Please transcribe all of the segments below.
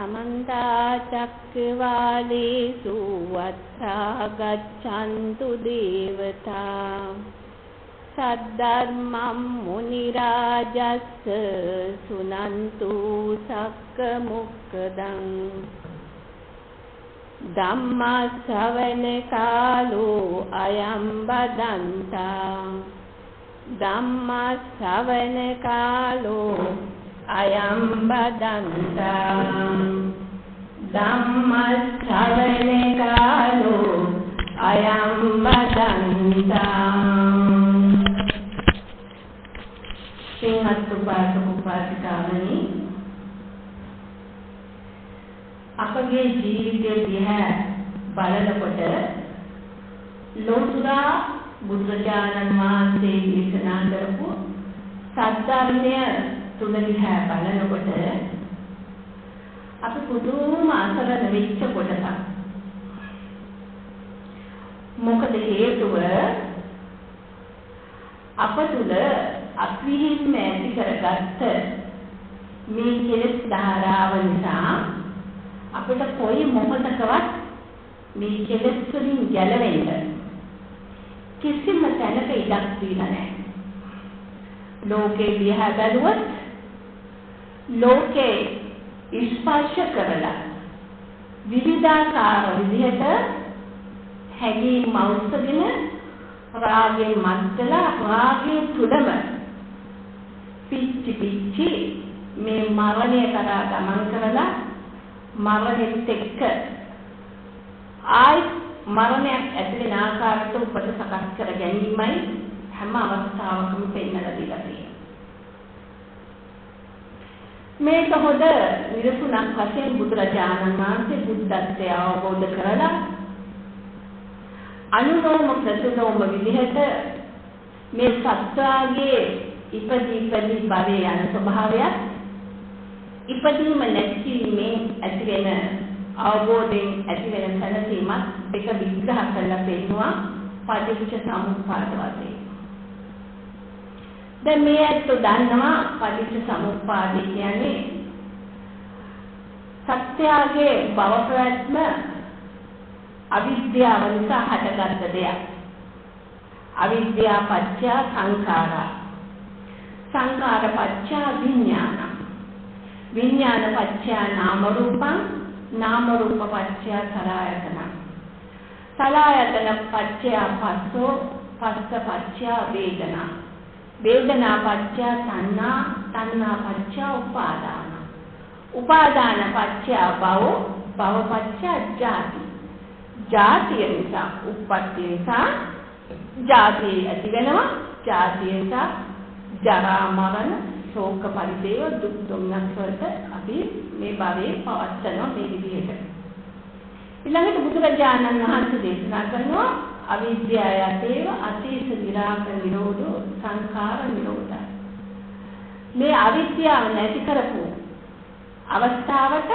समन्ता चक्रवालेषु अत्रा गच्छन्तु देवता सद्धर्मं मुनिराजस्य सुनन्तु सक्कमुक्कदं धम्मश्रवणकालो अयं वदन्ता धम्मश्रवणकालो अयं वदन्ता धम्मश्रवणकालो अयं वदन्ता सिंहस्त उपासक उपासिकावनी අපගේ ජීවිතයේ දිහා බලනකොට ලෝතුරා බුදුරජාණන් වහන්සේ දේශනා කරපු සත්‍යර්ථය තුල දිහා බලනකොට අපි පුදුම අසරණ වෙච්ච කොටසක්. මොකද හේතුව අප තුල අපිහිම ඇති කරගත්ත මේ කෙලෙස් ධාරාව නිසා අපිට කොයි මොහොතකවත් මේ කෙලෙස් වලින් ගැලවෙන්න කිසිම තැනක ඉඩක් දීලා නැහැ. ලෝකේ දිහා බැලුවොත් ලෝකේ ස්පර්ශ කරලා විවිධාකාර විදිහට හැඟීම් අවශ්‍යගෙන රාගයෙන් මත්තලා රාගයේ තුඩම පිච්චි මේ මරණය කරා ගමන් කරලා මරණෙත් එක්ක ආයි මරණයක් ඇති වෙන ආකාරයට උපත සකස් කර ගැනීමයි හැම අවස්ථාවකම පෙන්වලා දීලා තියෙන්නේ. මේක හොඳ නිරසුණක් වශයෙන් බුදුරජාණන් වහන්සේ බුද්ධත්වය අවබෝධ කරලා අනුලෝම ප්‍රතිලෝම විදිහට මේ සත්‍යාගේ ඉපදී භවයේ යන ස්වභාවයත් ඉපදීම නැතිවීමෙන් ඇති වෙන අවබෝධයෙන් ඇති වෙන සැනසීමත් දෙක විග්‍රහ කරලා පෙන්නනවා පටිච්ච සමුප්පාද වශයෙන්. දැන් මේ අත් දන්නවා පටිච්ච සමුප්පාද කියන්නේ සත්‍යයේ භව ප්‍රත්‍යම අවිද්‍යාව නිසා හටගත් දෙයක්. අවිද්‍යාව පත්‍ය සංඛාරා සංඛාර පත්‍ය විඥාන විඥාන පත්‍ය නාම රූපං නාම රූප පත්‍ය සලආයතන සලආයතන පත්‍ය පස්සෝ පස්ස පත්‍ය වේදනා වේදනා පත්‍ය සංනා සංනා පත්‍ය උපාදාන උපාදාන පත්‍ය භව භව පත්‍ය ජාති ජාතිය නිසා උප්පත්ති නිසා ජාතිය ඇති වෙනවා ජාතිය නිසා ජරා මරණ ශෝක පරිදේව දුක් දුම්නස් වලට අපි මේ භවයේ පවත්නවා මේ විදිහට. ඊළඟට බුදුරජාණන් වහන්සේ දේශනා කරනවා අවිද්‍යාවයේව අතීත විරාග නිරෝධෝ සංඛාර නිරෝධය. මේ අවිද්‍යාව නැති කරපු අවස්ථාවට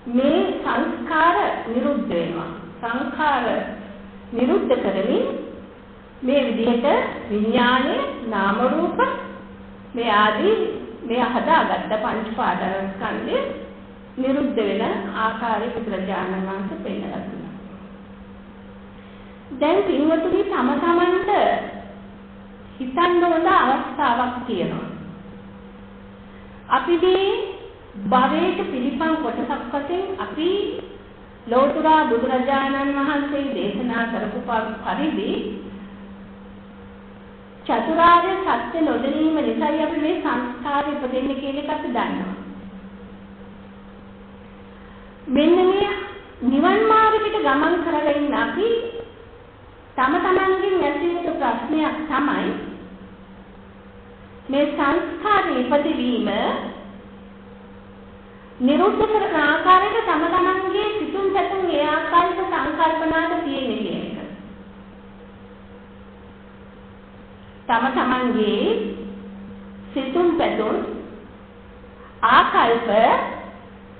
මේ සංස්කාර නිරුද්ධ වෙනවා. සංඛාර නිරුද්ධ කරමින් මේ විදිහට විඥානයේ නාම රූප මේ ආදී මේ හදාගත්ත පංච පාදස්කන්ධය නිරුද්ධ වෙන ආකාරය බුදුරජාණන් වහන්සේ පෙන්නලා දුන්නා. දැන් පින්වතුනි තම තමන්ට හිතන්න ඕන අවස්ථාවක් තියෙනවා. අපි මේ භවයට පිළිපන් කොටසක් වශයෙන් අපි ලෝතුරා බුදුරජාණන් වහන්සේ දේශනා කරපු පරිදි චතුරාර්ය සත්‍ය නොදැනීම නිසායි අපි මේ සංස්කාරය උපදින්නේ කියන එක අපි දන්නවා. මෙන්න මේ නිවන් මාර්ගයට ගමන් කරලා ඉන්න අපි තම තමන්ගෙන් ඇතිවෙන ප්‍රශ්නයක් තමයි මේ සංස්කාරයේ ඉපදවීම නිරුද්ධ කරන ආකාරයට තම තමන්ගේ සිතුම් පැතුම් ඒ ආකාරයට සංකල්පනාද තියෙන්නේ කියන එක. තම තමන්ගේ සිතුම් පැතුම් ආකල්ප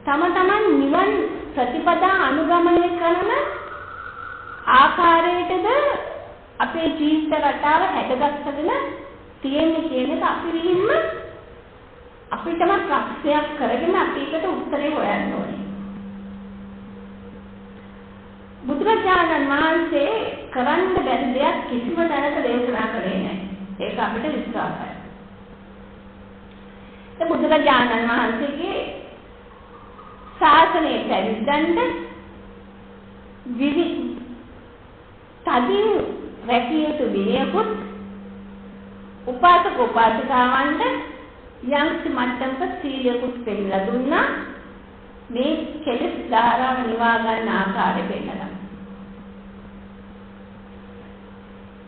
තම තමන් නිවන් ප්‍රතිපදා අනුගමනය කරන ආකාරයටද අපේ ජීවිත රටාව හැදගස්සගෙන තියෙන්නේ කියන එක අපි විහිම්ම අපිටම ප්‍රශ්නයක් කරගෙන අපි ඒකට උත්තරේ හොයන්න වහන්සේ කරන්න බැරි දෙයක් කිසිම තැනක දේශනා කළේ නැහැ. ඒක අපිට විශ්වාසයි. ඒ බුදුරජාණන් වහන්සේගේ ශාසනය පැවිද්දන්ට තදින් රැකිය යුතු විනයකුත් උපාසක උපාසිකාවන්ට යම්කිසි මට්ටමක සීලයකුත් පෙන්නලා දුන්නා. මේ කෙලෙස් ධාරාව නිවා ගන්න ආකාරය පෙන්නලා.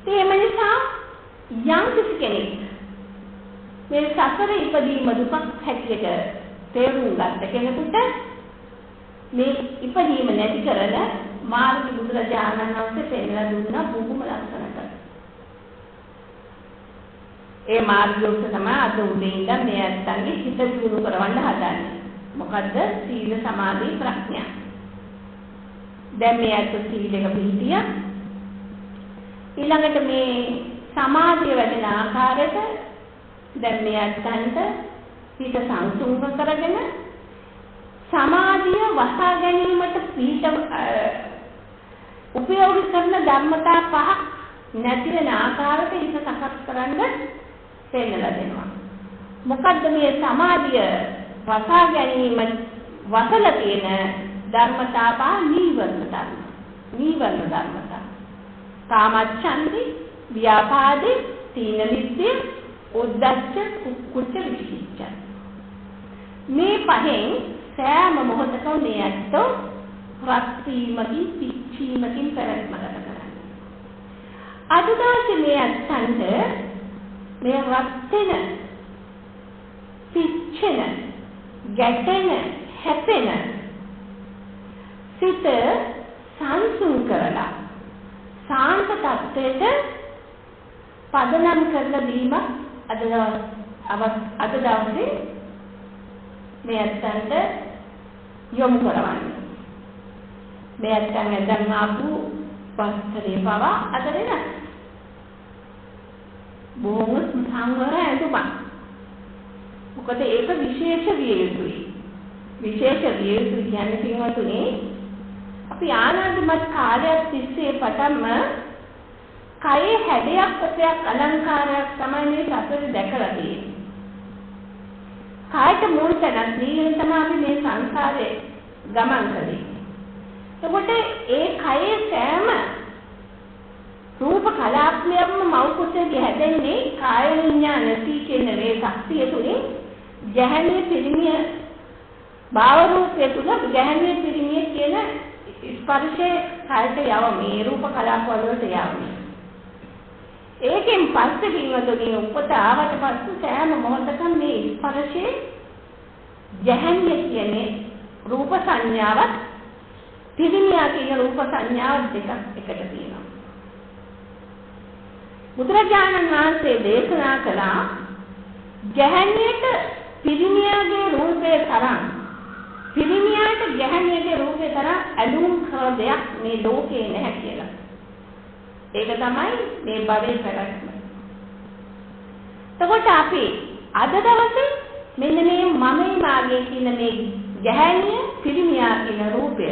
ඒ නිසා යම්කිසි කෙනෙක් මේ සසර ඉපදීම දුකක් හැටියට තේරුම් ගන්න කෙනෙකුට මේ ඉපදීම නැති කරන මාර්ග බුදුරජාණන් වහන්සේ පෙන්නලා දුන්න බොහොම ලස්සනට. ඒ මාර්ගය තමයි අද උදේ ඉඳන් මේ අත්තන්ගේ හිත දියුණු කරවන්න හදන්නේ. මොකද්ද? සීල සමාධි ප්‍රඥා. දැන් මේ අත සීලෙක පිළිතිය. ඊළඟට මේ සමාධිය වැඩෙන ආකාරයට දැන් මේ අත්තන්ට හිත සංසුන්ව කරගෙන සමාධිය වසා ගැනීමට පිට උපයෝගී කරන ධර්මතා පහක් නැති වෙන ආකාරයට හිත සකස් කරන්න පෙන්නලා දෙනවා. මොකද්ද මේ සමාධිය වසා ගැනීම වසල තියෙන ධර්මතා පහ? නීවරණ ධර්ම. නීවරණ ධර්මතා. කාමච්ඡන්දි, ව්‍යාපාදේ, තීන මිද්දේ, උද්ධච්ච, කුච්ච, විචිකිච්ඡ. මේ පහෙන් සෑම මොහොතකම මේ ඇත්තෝ රත් වීමකින් පිච්චීමකින් පැවැත්මකට කරන්නේ. අද දවසේ මේ ඇත්තන්ට මේ රත් වෙන, පිච්චෙන, ගැටෙන, හැපෙන සිත සංසුන් කරලා සාන්ත තත්ත්වයට පදනම් කරලා දීම අද දවසේ මේ ඇත්තන්ට යොමු කරවන්නේ. මේ ඇත්තන් ඇඳන් ආපු වස්ත්‍රේ පවා අද වෙනස්. බොහොම සංවර ඇඳුමක්. මොකද ඒක විශේෂ විය යුතුයි. විශේෂ විය යුතු කියන්නේ පින්වතුනි, අපි ආනන්දමත් කාලයක් තිස්සේ පටන්ම කයේ හැඩයක් කොටයක් අලංකාරයක් තමයි මේ සතර දැකලා තියෙන්නේ. කායට මූල තැනක් දීගෙන තමයි අපි මේ සංසාරේ ගමන් කරන්නේ. එතකොට ඒ කයේ සෑම රූප කලාපයක්ම මෞකුසෙගේ හැදෙන්නේ කාය විඥාන සීකේන වේ ශක්තිය තුලින් ගැහැණිය පිරිමිය භාව රූපය තුල ගැහැණිය පිරිමිය කියන ස්පර්ශයේ කායට යව මේ රූප කලාප වලට යවන්නේ. ඒකෙන් පස්සේ කිව්වොත් උපත ආවට පස්සේ සෑම මොහොතකම මේ ස්පර්ශයේ ගැහැණිය කියන්නේ රූප සංඥාවක්, පිරිමියා කියන රූප සංඥාව දෙකක් එකට තියෙනවා. බුදුරජාණන් වහන්සේ දේශනා කළා ගැහැණියට පිරිමියාගේ රූපේ තරම්, පිරිමියාට ගැහැණියගේ රූපේ තරම් ඇලුම් කර දෙයක් මේ ලෝකේ නැහැ කියලා. ඒක තමයි මේ භවයේ පැවැත්ම. එතකොට අපි අද දවසේ මෙන්න මේ මමයි මාගේ කියන මේ ගැහැණිය පිරිමියා කියන රූපය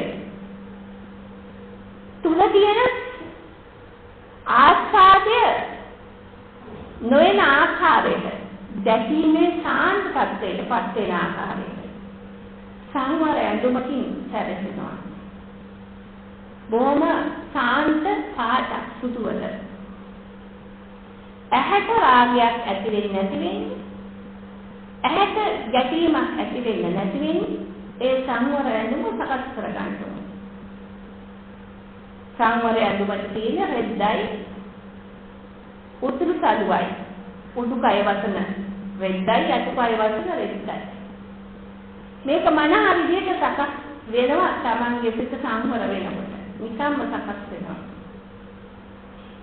තුල තියෙන ආස්වාදය නොවන ආකාරයට දැකීමේ සාන්ත තත්ත්වයට පත් වෙන ආකාරයට සංවර ඇඳුමකින් සැරසෙනවා. බොහොම සාන්ත පාට සුදුවල ඇහැට රාගයක් ඇති වෙන්නේ නැති වෙන්නේ, ඇහැට ගැටීමක් ඇති වෙන්නේ නැති වෙන්නේ ඒ සංවර ඇඳුම සකස් කර ගන්න ඕනේ. සංවර ඇඳුමට තියෙන රෙද්දයි උතුරු සළුවයි, උඩුකය වසන රෙද්දයි, අතුපය වසන රෙද්දයි. මේක මනහ විදියට සකස් වෙනවා Tamange සිත සංවර වෙනකොට. නිකම්ම සකස් වෙනවා.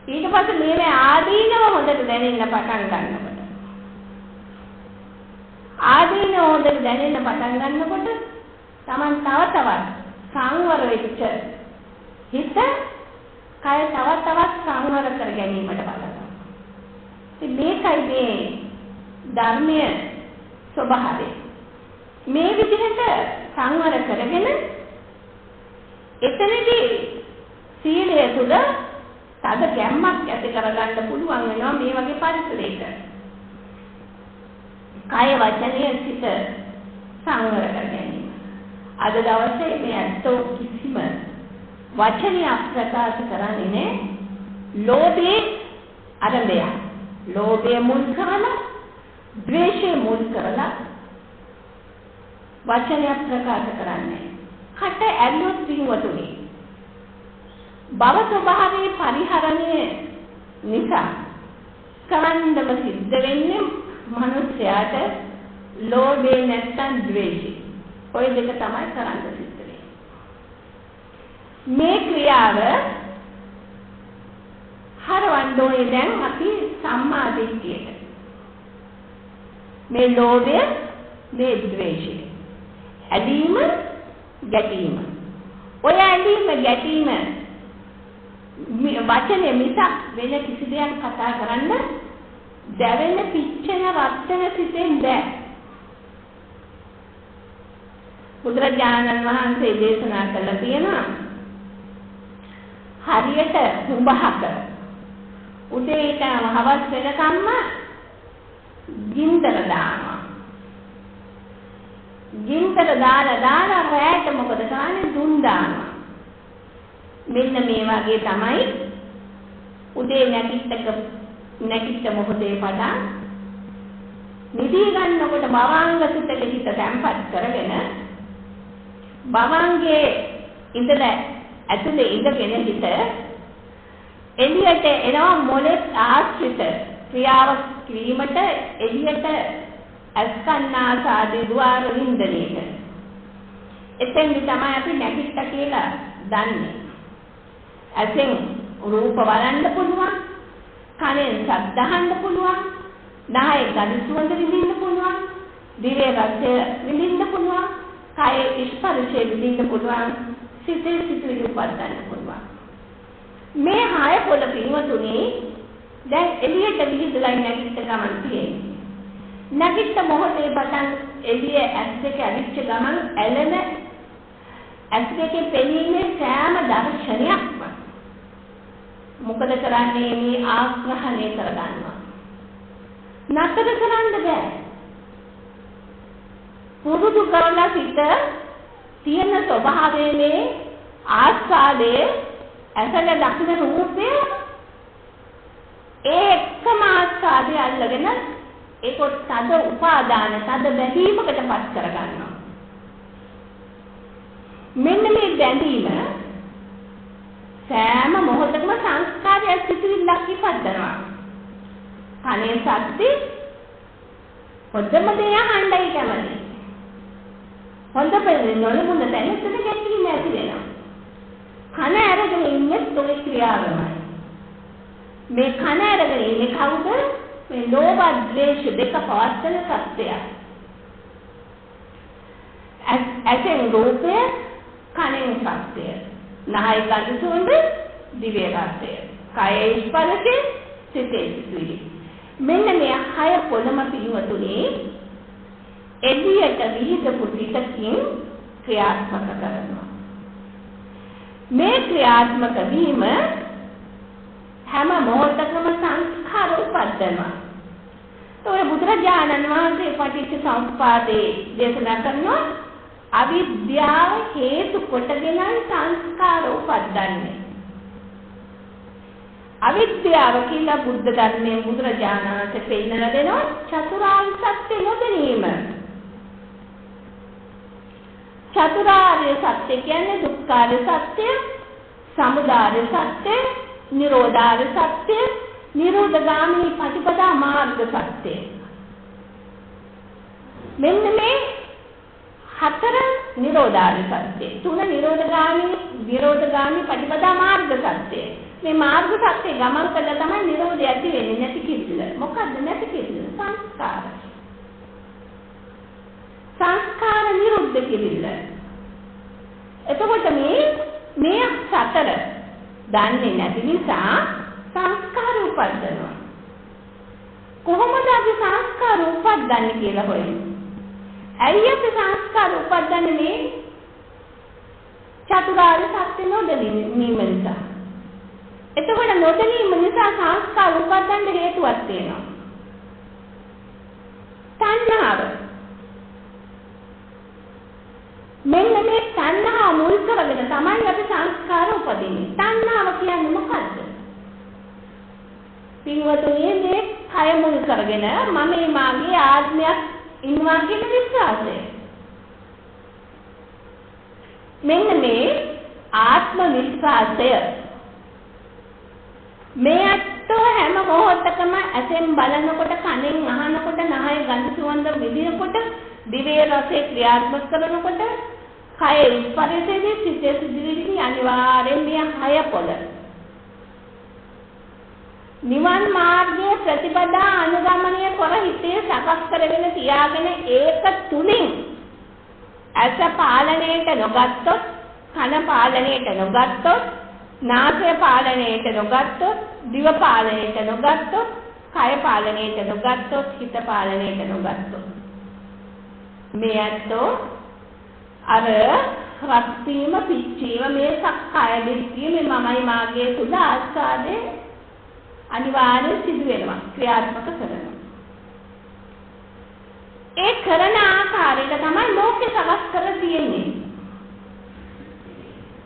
ඊට පස්සේ මේ ආදීනව හොඳට දැනෙන්න පටන් ගන්නකොට, ආදීනව හොඳට දැනෙන්න පටන් ගන්නකොට Taman තව තවත් සංවර වෙච්ච හිත කය තව තවත් සංවර කර ගැනීමට බලනවා. ඉතින් මේකයි මේ ධර්මයේ ස්වභාවය. මේ විදිහට සංවර කරගෙන එතනදී සීලය තුළ තද ගැම්මක් ඇති කරගන්න පුළුවන් වෙනවා මේ වගේ පරිසරයක. කාය වචනය සිත සංවර කර ගැනීම. අද දවසේ මේ ඇත්තෝ කිසිම වචනයක් ප්‍රකාශ කරන්නේ නැහැ. ලෝභයේ අරඹය. ලෝභය මුල් කරලා, ද්වේෂය මුල් කරලා වචනයක් ප්‍රකාශ කරන්නේ. කට ඇල්ලුත් පින්වතුනි. භව ස්වභාවයේ පරිහරණය නිසා කරන්නම සිද්ධ වෙන්නේ මනුස්සයාට ලෝභය නැත්තම් ද්වේෂය. ඔය දෙක තමයි කරන්න සිද්ධ වෙන්නේ. මේ ක්‍රියාව හරවන්න ඕනේ දැන් අපි සම්මා දිට්ඨියට. මේ ලෝභය, මේ ද්වේෂය. ඇලීම, ගැටීම. ඔය ඇලීම, ගැටීම වචනේ මිසක් වෙන කිසි දෙයක් කතා කරන්න දැවෙන පිච්චෙන රත්න සිතෙන් බෑ. බුදුරජාණන් වහන්සේ දේශනා කළා තියෙනවා හරියට හුඹහක උදේ ඉඳන් හවස් වෙනකම්ම ගින්දර දානවා. ගින්දර දාලා රැයට මොකද කරන්නේ? දුම් දානවා. මෙන්න මේ වගේ තමයි උදේ නැගිට මොහොතේ පටන් නිදී ගන්නකොට භවංග සිතේ හිත තැම්පත් කරගෙන භවංගේ ඉඳලා ඇතුලේ ඉඳගෙන හිත එළියට එනවා මොලේ ආශ්‍රිත ක්‍රියාව කිරීමට එළියට අස්කන්නාසාදී ద్వාර වින්දනයේට එතෙන්දි තමයි අපි නැගිට කියලා දන්නේ. ඇසෙන් රූප බලන්න පුළුවන්, කනෙන් ශබ්ද අහන්න පුළුවන්, නාසයෙන් ගඳ සුවඳ විඳින්න පුළුවන්, දිවේ රසය විඳින්න පුළුවන්, කායේ ස්පර්ශය විඳින්න පුළුවන්, සිතේ සිතුවිලි උපදින්න පුළුවන්. මේ හය පොළ පින්වතුනි දැන් එළියට විහිදලා නැගිට ගමන් තියෙන්නේ. නැගිට මොහොතේ පටන් එළිය ඇස් දෙක අවිච්ච ගමන් ඇලෙන ඇස් දෙකේ පෙනීමේ සෑම දර්ශනයක්ම මොකද කරන්නේ? මේ ආග්‍රහණය කරගන්නවා. නතර කරන්න බෑ. පුරුදු කරලා සිට තියෙන ස්වභාවයේ මේ ආස්වාදයේ ඇසල දකින්න රූපේ ඒකම ආස්වාදය අල්ලගෙන ඒක තද උපාදාන තද බැඳීමකටපත් කරගන්නවා. මෙන්න මේ බැඳීම සෑම මොහොතකම සංස්කාරයක් සිටින්නක් ඉපදනවා. කනේ සද්දේ හොඳම දේ අහන්නයි කැමති. හොඳ පෙරේ නොලමුණ දැනෙන්න ගැටීම ඇති වෙනවා. කන අරගෙන ඉන්නේ තොයි ක්‍රියාවමයි. මේ කන අරගෙන ඉන්නේ කවුද? මේ ලෝභ ද්වේෂ දෙක පවත්තන සත්‍යය. ඇසෙන් රූපය, කනෙන් සත්‍යය. නහය ගඳ සුවඳ, දිවේ රසය. කයේ ස්පර්ශය, සිතේ සිතුවිලි. මෙන්න මේ හය පොළම පිළිවතුනේ එළියට විහිදපු සිතකින් ක්‍රියාත්මක කරනවා. මේ ක්‍රියාත්මක වීම හැම මොහොතකම සංස්කාර උපදිනවා. ඒ බුදුරජාණන් වහන්සේ පටිච්චසමුප්පාදේ දේශනා කරනවා අවිද්‍යාව හේතු කොටගෙනයි සංස්කාර උපදින්නේ. අවිද්‍යාව කියලා බුද්ධ ධර්මයේ බුදුරජාණන් වහන්සේ පෙන්නලා දෙනවා චතුරාර්ය සත්‍ය නොදැනීම. චතුරාර්ය සත්‍ය කියන්නේ දුක්ඛාර්ය සත්‍ය, සමුදය සත්‍ය, නිරෝධාර්ය සත්‍ය, නිරෝධගාමී ප්‍රතිපදා මාර්ග සත්‍ය. මෙන්න මේ හතර නිරෝධාර්ය සත්‍ය. තුන නිරෝධගාමී ප්‍රතිපදා මාර්ග සත්‍ය. මේ මාර්ග සත්‍ය ගමන් කළා තමයි නිරෝධය ඇති වෙන්නේ. නැති කිසිල. මොකද්ද නැති කිසිල? සංස්කාර. සංස්කාර නිරුද්ධ කිරිල්ල. එතකොට මේ සතර දන්නේ නැති නිසා සංස්කාර උපදිනවා. කොහොමද අපි සංස්කාර උපදින්නේ කියලා හොයන්නේ? ඇයි අපි සංස්කාර උපදින්නේ මේ චතුරාර්ය සත්‍ය නොදැනීම නිසා? එතකොට නොදැනීම නිසා සංස්කාර උපදින්න හේතුවක් තියෙනවා. තණ්හාව. මෙන්න මේ තණ්හාව මුල් කරගෙන තමයි අපි සංස්කාර උපදින්නේ. තණ්හාව කියන්නේ මොකද්ද? පින්වතුනි මේ කය මුල් කරගෙන මම මාගේ ආත්මයක් ඉන්නවා කියන විශ්වාසය. මෙන්න මේ ආත්ම විශ්වාසය මේ අත්ෝ හැම මොහොතකම ඇසෙන් බලනකොට කනෙන් අහනකොට නහය ගඳ සුවඳ විඳිනකොට දිවේ රසය ක්‍රියාත්මක කරනකොට කය ස්පර්ශයේ සිතේ සිදුවෙන්නේ අනිවාර්යෙන් මේ හය පොළ නිවන් මාර්ගයේ ප්‍රතිපදා අනුගමනය කර හිතේ සකස් කරගෙන තියාගෙන ඒක තුලින් ඇස පාලනයට නොගත්තොත් කන පාලනයට නොගත්තොත් නාසය පාලනයට නොගත්තොත් දිව පාලනයට නොගත්තොත් කය පාලනයට නොගත්තොත් හිත පාලනයට නොගත්තොත් මේ අතෝ අර රක්තියම පිච්චීම මේ සක්කාය දිට්ඨිය මේ මමයි මාගේ තුල ආස්වාදේ අනිවාර්යෙන් සිදු වෙනවා ක්‍රියාත්මක කරනවා ඒ කරන ආකාරයට තමයි ලෝකේ සකස් කර තියෙන්නේ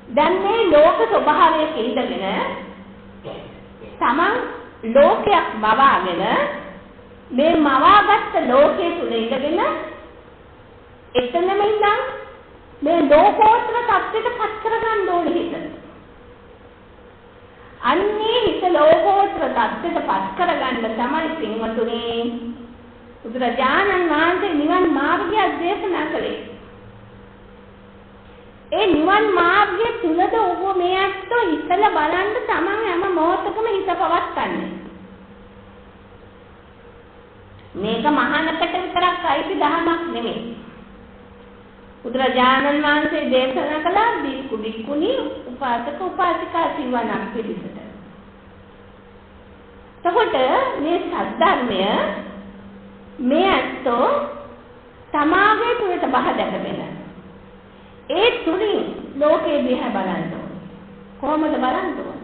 දැන් මේ ලෝක ස්වභාවයක ඉඳගෙන තමන් ලෝකයක් මවාගෙන මේ මවාගත්ත ලෝකයේ තුල ඉඳගෙන එතනම ඉඳන් මේ ලෝකෝත්තර tattweට පත් කරගන්න ඕනේ හිත. අන්නේ හිත ලෝකෝත්තර tattweට පත් කරගන්න තමයි පින්වතුනි බුදුරජාණන් වහන්සේ නිවන් මාර්ගය දේශනා කළේ. ඒ නිවන් මාර්ගයේ තුලද ඔබ මේ අත්ෝ හිතලා බලන්න තමන් හැම මොහොතකම හිත පවත්න්නේ. මේක මහානකට විතරක් අයිති දහමක් නෙමෙයි. බුදුරජාණන් වහන්සේ දේශනා කළා බික්කු බික්කුණී උපාසක උපාසිකා සිවණක් පිළිසට. එතකොට මේ සද්ධර්මය මේ අත්ෝ තමාගේ තුලට බහදැකගෙන ඒ තුලින් ලෝකේ දිහා බලන්න ඕනේ. කොහොමද බලන්න ඕනේ?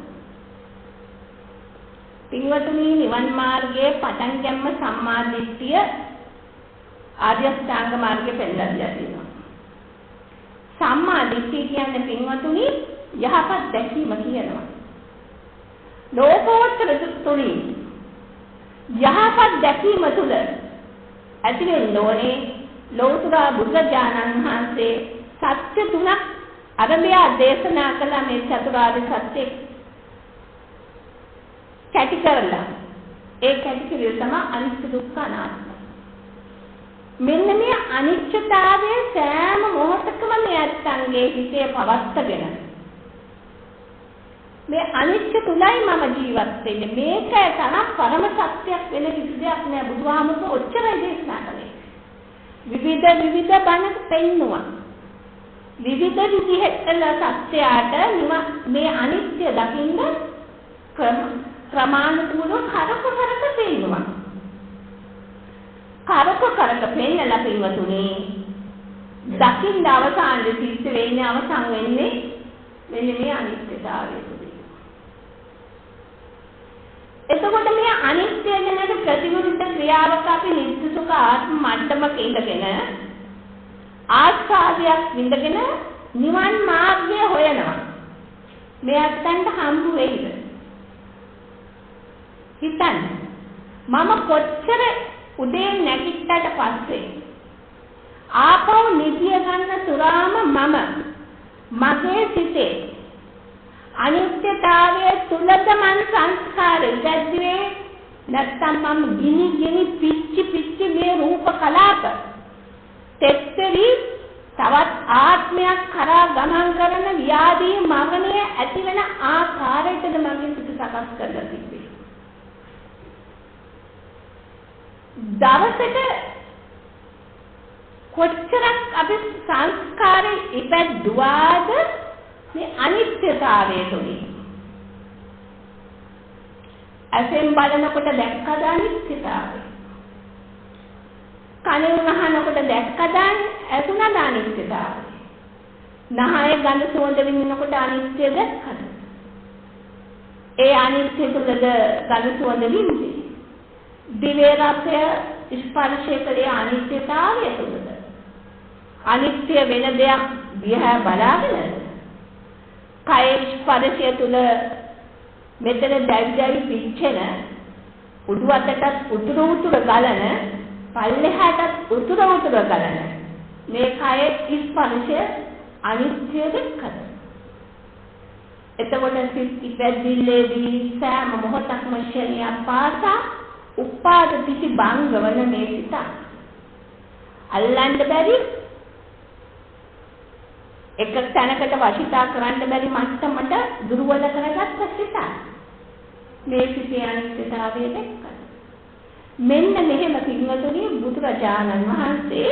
පින්වතුනි නිවන් මාර්ගයේ පටන් ගැනීම සම්මා දිට්ඨිය ආර්ය අෂ්ටාංග මාර්ගයේ පෙන්නලා තියෙනවා. සම්මා දිට්ඨිය කියන්නේ පින්වතුනි යහපත් දැකීම කියනවා. ලෝකෝත්තර තුලින් යහපත් දැකීම තුල ඇති වෙන්න ඕනේ ලෞතර බුදුරජාණන් වහන්සේ සත්‍ය තුනක් අරබියා දේශනා කළ මේ චතුරාර්ය සත්‍ය කැටි කරලා ඒ කැටි කිරීම තමයි අනිත්‍ය දුක්ඛ අනාත්ම. මෙන්න මේ අනිත්‍යතාවයේ සෑම මොහොතකම මේ අත්ංගේ හිතේ පවත්තගෙන මේ අනිත්‍ය තුලයි මම ජීවත් වෙන්නේ. මේක තරම් පරම සත්‍යයක් වෙන කිසි දෙයක් නෑ. බුදුහාමුදුරුවෝ ඔච්චරයි දේශනා කළේ. විවිධ බණක් පෙන්නුවා. විවිධ විදිහට සත්‍යයට මේ අනිත්‍ය දකින්න ක්‍රමානුකූලව කරක පෙන්නවා. කරක පෙන්නලා පින්වතුනි දකින්න අවසානයේ සිද්ධ වෙන්නේ අවසන් වෙන්නේ මෙන්න මේ අනිත්‍යතාවය තුලින්. එතකොට මේ අනිත්‍ය ගැන ප්‍රතිවිරුද්ධ ක්‍රියාවක අපි නිත්‍ය සුඛ ආත්ම මට්ටමක ඉඳගෙන ආස්වාදයක් විඳගෙන නිවන් මාර්ගය හොයනවා. මේ අත්තන්ට හම්බ වෙයිද? හිතන්න. මම කොච්චර උදේ නැගිට්ටට පස්සේ ආපහු නිදිය ගන්න තුරාම මගේ සිතේ අනිත්‍යතාවයේ තුලද මන සංස්කාර ඉඳද්දී නැත්තම් මම ගිනි පිච්චි මේ රූප කලාප තෙත්තරි තවත් ආත්මයක් කරා ගමන් කරන ව්‍යාධි මරණය ඇති වෙන ආකාරයටද මගේ සිත සකස් කරලා තිබේ. දවසට කොච්චරක් අපි සංස්කාරේ ඉපැද්දුවාද මේ අනිත්‍යතාවය තුලින්. ඇසෙන් බලනකොට දැක්කද අනිත්‍යතාවය? කනෙන් අහනකොට දැක්කද ඇසුණද අනිත්‍යතාවය? නහය ගඳ සුවඳ විඳිනකොට අනිත්‍ය දැක්කද? ඒ අනිත්‍ය තුලද ගඳ සුවඳ විඳි. දිවේ රසය ස්පර්ශය කලේ අනිත්‍යතාවය තුලද. අනිත්‍ය වෙන දෙයක් දිහා බලාගෙන කය ස්පර්ශය තුල මෙතන දැවි පිච්චෙන උඩු අතටත් උතුරු ගලන පල්ලෙහාටත් උතුරු ගලන මේ කය ස්පර්ශය අනිත්‍ය දෙකද. එතකොට සිත් ඉපැද්දිල්ලේදී සෑම මොහොතක්ම ශරීරය පාසා උපාද පිටි බංගවන මේ සිත අල්ලන්න බැරි එක තැනකට වශීතා කරන්න බැරි මට්ටමට දුර්වල කරගත්ත සිත මේ සිතේ අනිත්‍යතාවය දැක්කා. මෙන්න මෙහෙම පින්වතුනි බුදුරජාණන් වහන්සේ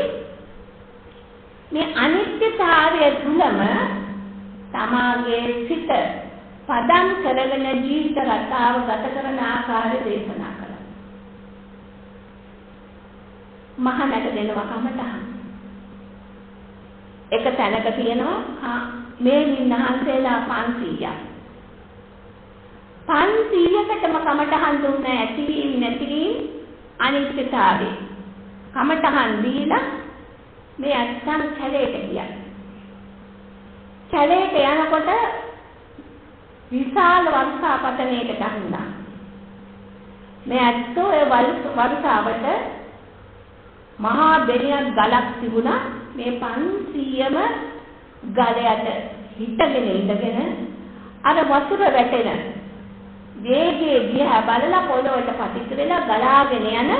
මේ අනිත්‍යතාවය තුලම තමාගේ සිත පදම් කරගෙන ජීවිත රටාව ගත කරන ආකාරය දේශනා කළා. මහානට දෙනවා කමටහන්. එක තැනක තියෙනවා මේ වින්නහන්සේලා 500ක්. 500කටම කමටහන් දුන්නේ ඇතිවීම නැතිවීම අනිත්‍යතාවය. කමටහන් දීලා මේ අත්තන් කැලේට ගියා. කැලේට යනකොට විශාල වර්ෂාපතනයකට ගහනවා. මේ ඇත්තෝ ඒ වර්ෂාවට මහා දෙනියක් ගලක් තිබුණා. මේ 500ම ගලයට හිටගෙන අර වතුර වැටෙන වේගයේ දිහා බලලා පොළොවට පතිත වෙලා ගලාගෙන යන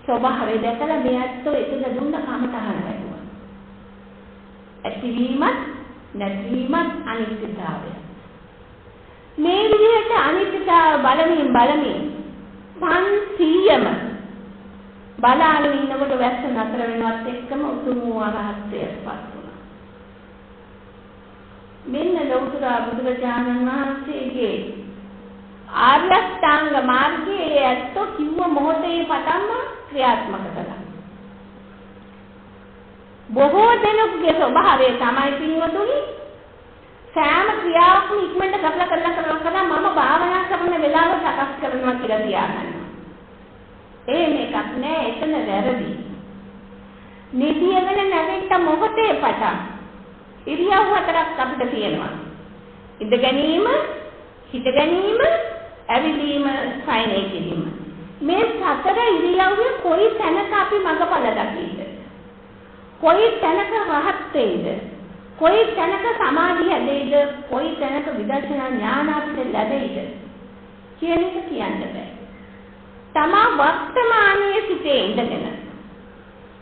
ස්වභාවය දැකලා මේ ඇත්තෝ එතන දුන්න කමටහන වැටුණා. ඇතිවීමත් නැතිවීමත් අනිත්‍යතාවය. මේ විදිහට අනිත්‍යතාව බලමින් 500ම බලාගෙන ඉන්නකොට වැස්ස නතර වෙනවත් එක්කම උතුම් වූ අරහත්ත්වයටපත් වුණා. මෙන්න ලෞතර බුදුරජාණන් වහන්සේගේ ආර්ය අෂ්ටාංග මාර්ගයේ ඇත්තෝ කිව්ව මොහොතේ පටන්ම ක්‍රියාත්මක කළා. බොහෝ දෙනෙකුගේ ස්වභාවය තමයි පින්වතුනි සෑම ක්‍රියාවක්ම ඉක්මනට කරලා මම භාවනා කරන වෙලාව සකස් කරනවා කියලා තියාගන්නවා. මේකක් නෑ, එතන වැරදි. නිදියගෙන නැවෙන්න මොහොතේ පටන් ඉරියව් හතරක් අපිට තියෙනවා. ඉඳ ගැනීම, හිට ගැනීම, ඇවිදීම, සයනය කිරීම. මේ සතර ඉරියව්වේ කොයි තැනක අපි මඟපල දකිද? කොයි තැනක රහත් වෙයිද? කොයි තැනක සමාධිය ලැබෙයිද? කොයි තැනක විදර්ශනා ඥාන අපිට ලැබෙයිද කියන එක කියන්න බෑ. තමා වර්තමානයේ සිටේ ඉඳගෙන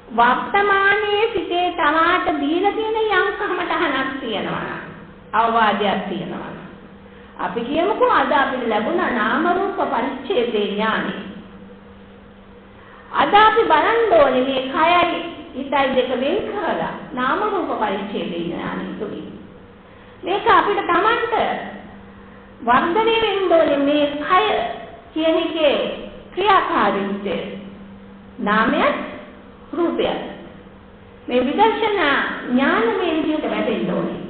වර්තමානයේ සිටේ තමාට දීලා තියෙන යම් කමටහනක් තියෙනවා, අවවාදයක් තියෙනවා. අපි කියමුකෝ අද අපිට ලැබුණා නාම රූප පරිච්ඡේදේ ඥානෙ. අද අපි බලන්න ඕනේ මේ කයයි හිතයි දෙක වෙන් කරලා නාම රූප පරිච්ඡේදේ ඥානෙ තුලින්. මේක අපිට Tamanට වර්ධනය වෙන්න ඕනේ මේ කය කියන එකේ ක්‍රියාකාරීත්වය. නාමයක් රූපයක්. මේ විදර්ශනා ඥාන මේ විදිහට වැටෙන්න ඕනේ.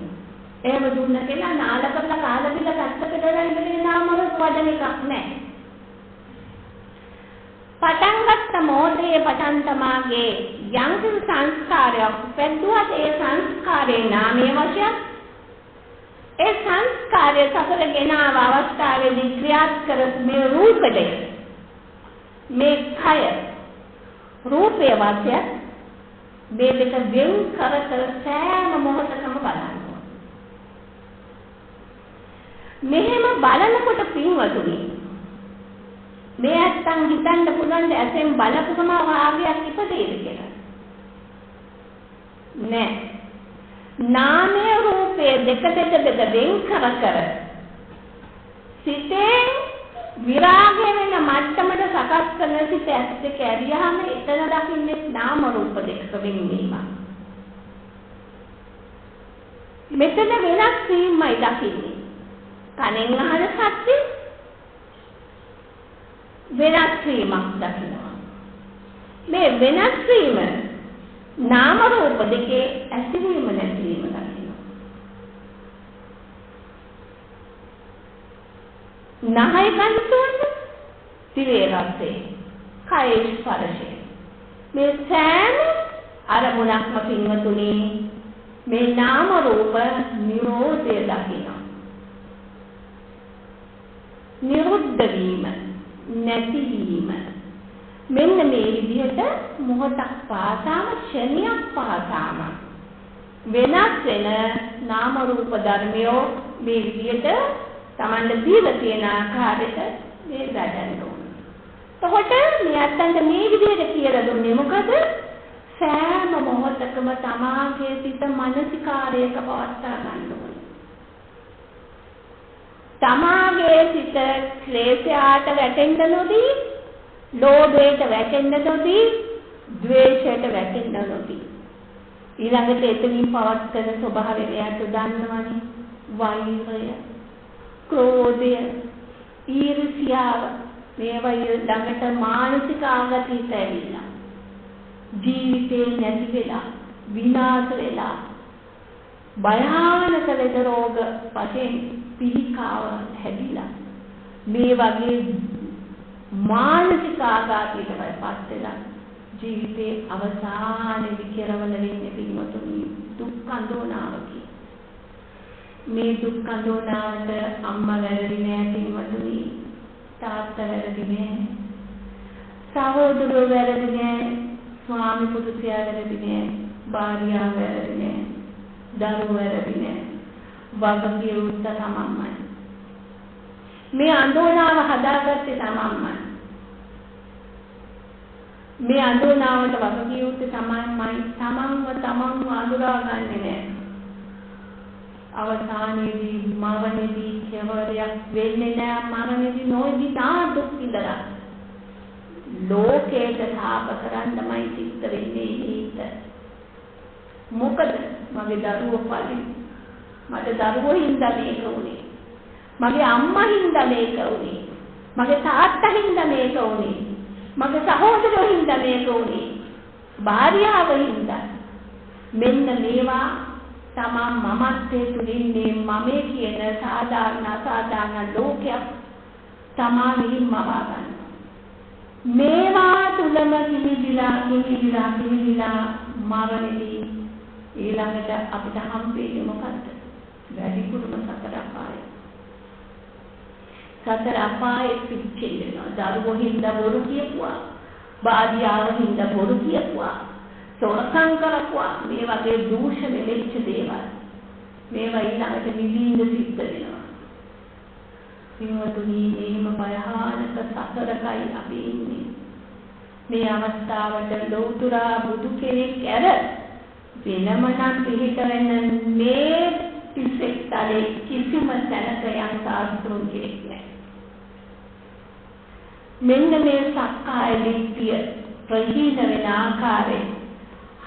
එහෙම දුන්න කෙනා නාල කරලා කාලා බිල ගත්තකට ඉඳගෙන නාම රූප වදන එකක් නැහැ. පටන් ගත්ත මොහොතේ පටන් තමාගේ යම් සංස්කාරයක් පැද්දුවත් ඒ සංස්කාරේ නාමයේ වශයෙන් ඒ සංස්කාරය සසරගෙන ආව අවස්ථාවේදී ක්‍රියාත් කරපු මේ රූපය මේ කය රූපය වශයෙන් මේ දෙක වෙන් කර සෑම මොහොතකම බලන්න. මෙහෙම බලනකොට පින්වතුනි මේ අත්තන් හිතන්න පුළුවන් ඇසෙන් බලපුවම වාග්යක් ඉපදෙයිද කියලා. නෑ. නාමය රූපය දෙක වෙන් කර සිතේ විරාගය වෙන මට්ටමට සකස් කරන සිත ඇස් දෙක ඇරියාම එතන දකින්නේ නාම රූප දෙක වෙනවීම. මෙතන වෙනස් වීමයි දකින්නේ. කනෙන් අහන සත්‍ය වෙනස් වීමක් දකිනවා. මේ වෙනස් වීම නාම රූප දෙකේ ඇතිවීම නැතිවීම. 5 නහය කන්තුන්න දිවේ රසය කය ස්පර්ශය මේ සෑම අරමුණක්ම පින්වතුනි මේ නාම රූප නිරෝධය දකිනවා නිරුද්ධ වීම නැති වීම මෙන්න මේ විදිහට මොහොතක් පාසාම ක්ෂණයක් පාසාම වෙනස් වෙන නාම රූප ධර්මයෝ මේ විදිහට Tamanda දීලා තියෙන ආකාරයට මේ වැඩන්න ඕන. එතකොට මේ අත්තන්ට මේ විදිහට කියලා දුන්නේ මොකද? සෑම මොහොතකම තමාගේ සිත මානසිකාරයක පවත්වා ගන්න ඕන. තමාගේ සිත ක්ලේශයට වැටෙන්න නොදී, ලෝභයට වැටෙන්න නොදී, ද්වේෂයට වැටෙන්න නොදී. ඊළඟට එතනින් පවත්වන ස්වභාවය එයාට දන්නවනේ. වෛරය, ක්‍රෝධය, ඊර්ෂ්‍යාව මේවා ළඟට මානසික ආගතියට ඇවිල්ලා ජීවිතේ නැති වෙලා විනාශ වෙලා භයානක ලෙඩ රෝග වශයෙන් පිළිකාව හැදිලා මේ වගේ මානසික ආඝාතයකටපත් වෙලා ජීවිතේ අවසානයේදී කෙරවල වෙන්නේ පින්වතුනි දුක් අඳෝනාවකි. මේ දුක් අඳෝනාවට අම්මා වැරදි නෑ පින්වතුනි, තාත්තා වැරදි නෑ, සහෝදරයෝ වැරදි නෑ, ස්වාමි පුරුෂයා වැරදි නෑ, භාර්යාව වැරදි නෑ, දරුවෝ වැරදි නෑ. වගකීම් උත්ත තමන්මයි. මේ අඳෝනාව හදාගත්තේ තමන්මයි. මේ අඳෝනාවට වගකීම් උත්ත තමන්මයි. තමන්ව අඳුරාගන්නේ නෑ. අවසානයේදී මරණයේදී කෙවරයක් වෙන්නේ නෑ. මරණයේදී නොයදී තා දුක් විඳලා ලෝකයට සාප කරන්නමයි සිද්ධ වෙන්නේ ඊට. මොකද මගේ දරුවෝ පරිදි මට දරුවෝ හින්දා මේක උනේ. මගේ අම්මා හින්දා මේක උනේ. මගේ තාත්තා හින්දා මේක උනේ. මගේ සහෝදරයෝ හින්දා මේක උනේ. භාර්යාව හින්දා. මෙන්න මේවා තමන් මමත්වයේ තුලින් මේ මමේ කියන සාධාරණ අසාධාරණ ලෝකයක් තමාගෙන් මවා ගන්න. මේවා තුලම කිවිදිලා මරණදී ඊළඟට අපිට හම්බෙන්නේ මොකද්ද? වැඩිපුරම සතර අපාය. සතර අපායේ පිච්චෙනවා. දරුවෝ හින්දා බොරු කියපුවා, භාර්යාව හින්දා බොරු කියපුවා, සොරකම් කරපුවා, මේ වගේ දූෂණ වෙච්ච දේවල්. මේවා ඊළඟට නිවිඳ සිද්ධ වෙනවා. පින්වතුනි, මේම භයානක සසරකයි අපි ඉන්නේ. මේ අවස්ථාවට ලෞතුරා බුදු කෙනෙක් ඇර වෙනම නම් පිළිට වෙන මේ පිසෙක්තරේ කිසිම තැනක යම් සාස්ත්‍රුන් කෙනෙක් නැහැ. මෙන්න මේ සක්කාය දිට්ඨිය ප්‍රහීන වෙන ආකාරය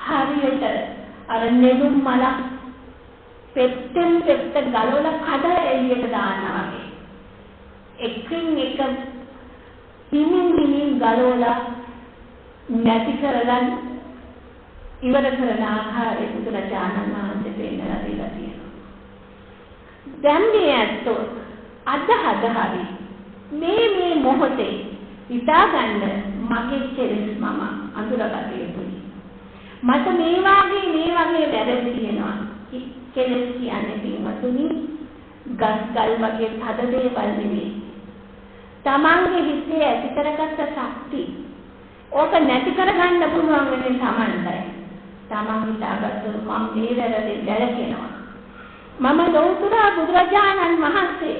හරියට අර නෙළුම් මලක් පෙත්තෙන් පෙත්ත ගලවලා කඩ එළියට දානවා වගේ. එකින් එක හිමින් ගලවලා නැති කරගන්න ඉවර කරන ආකාරය බුදුරජාණන් වහන්සේ පෙන්නලා දීලා තියෙනවා. දැන් මේ ඇත්තෝ අද හරි මේ මොහොතේ හිතා ගන්න මගේ කෙලෙස් මම අඳුරගත යුතුයි. මට මේ වගේ වැරදි තියෙනවා. කෙලෙස් කියන්නේ පින්වතුනි ගස්ගල් වගේ හද දේවල් නෙමෙයි. තමන්ගේ හිතේ ඇති කරගත්ත ශක්තිය ඕක නැති කරගන්න පුළුවන් වෙන්නේ තමන්ටයි. තමන් හිතාගත්තොත් මම මේ වැරදි දැලකෙනවා. මම ලෞතුරා බුදුරජාණන් වහන්සේ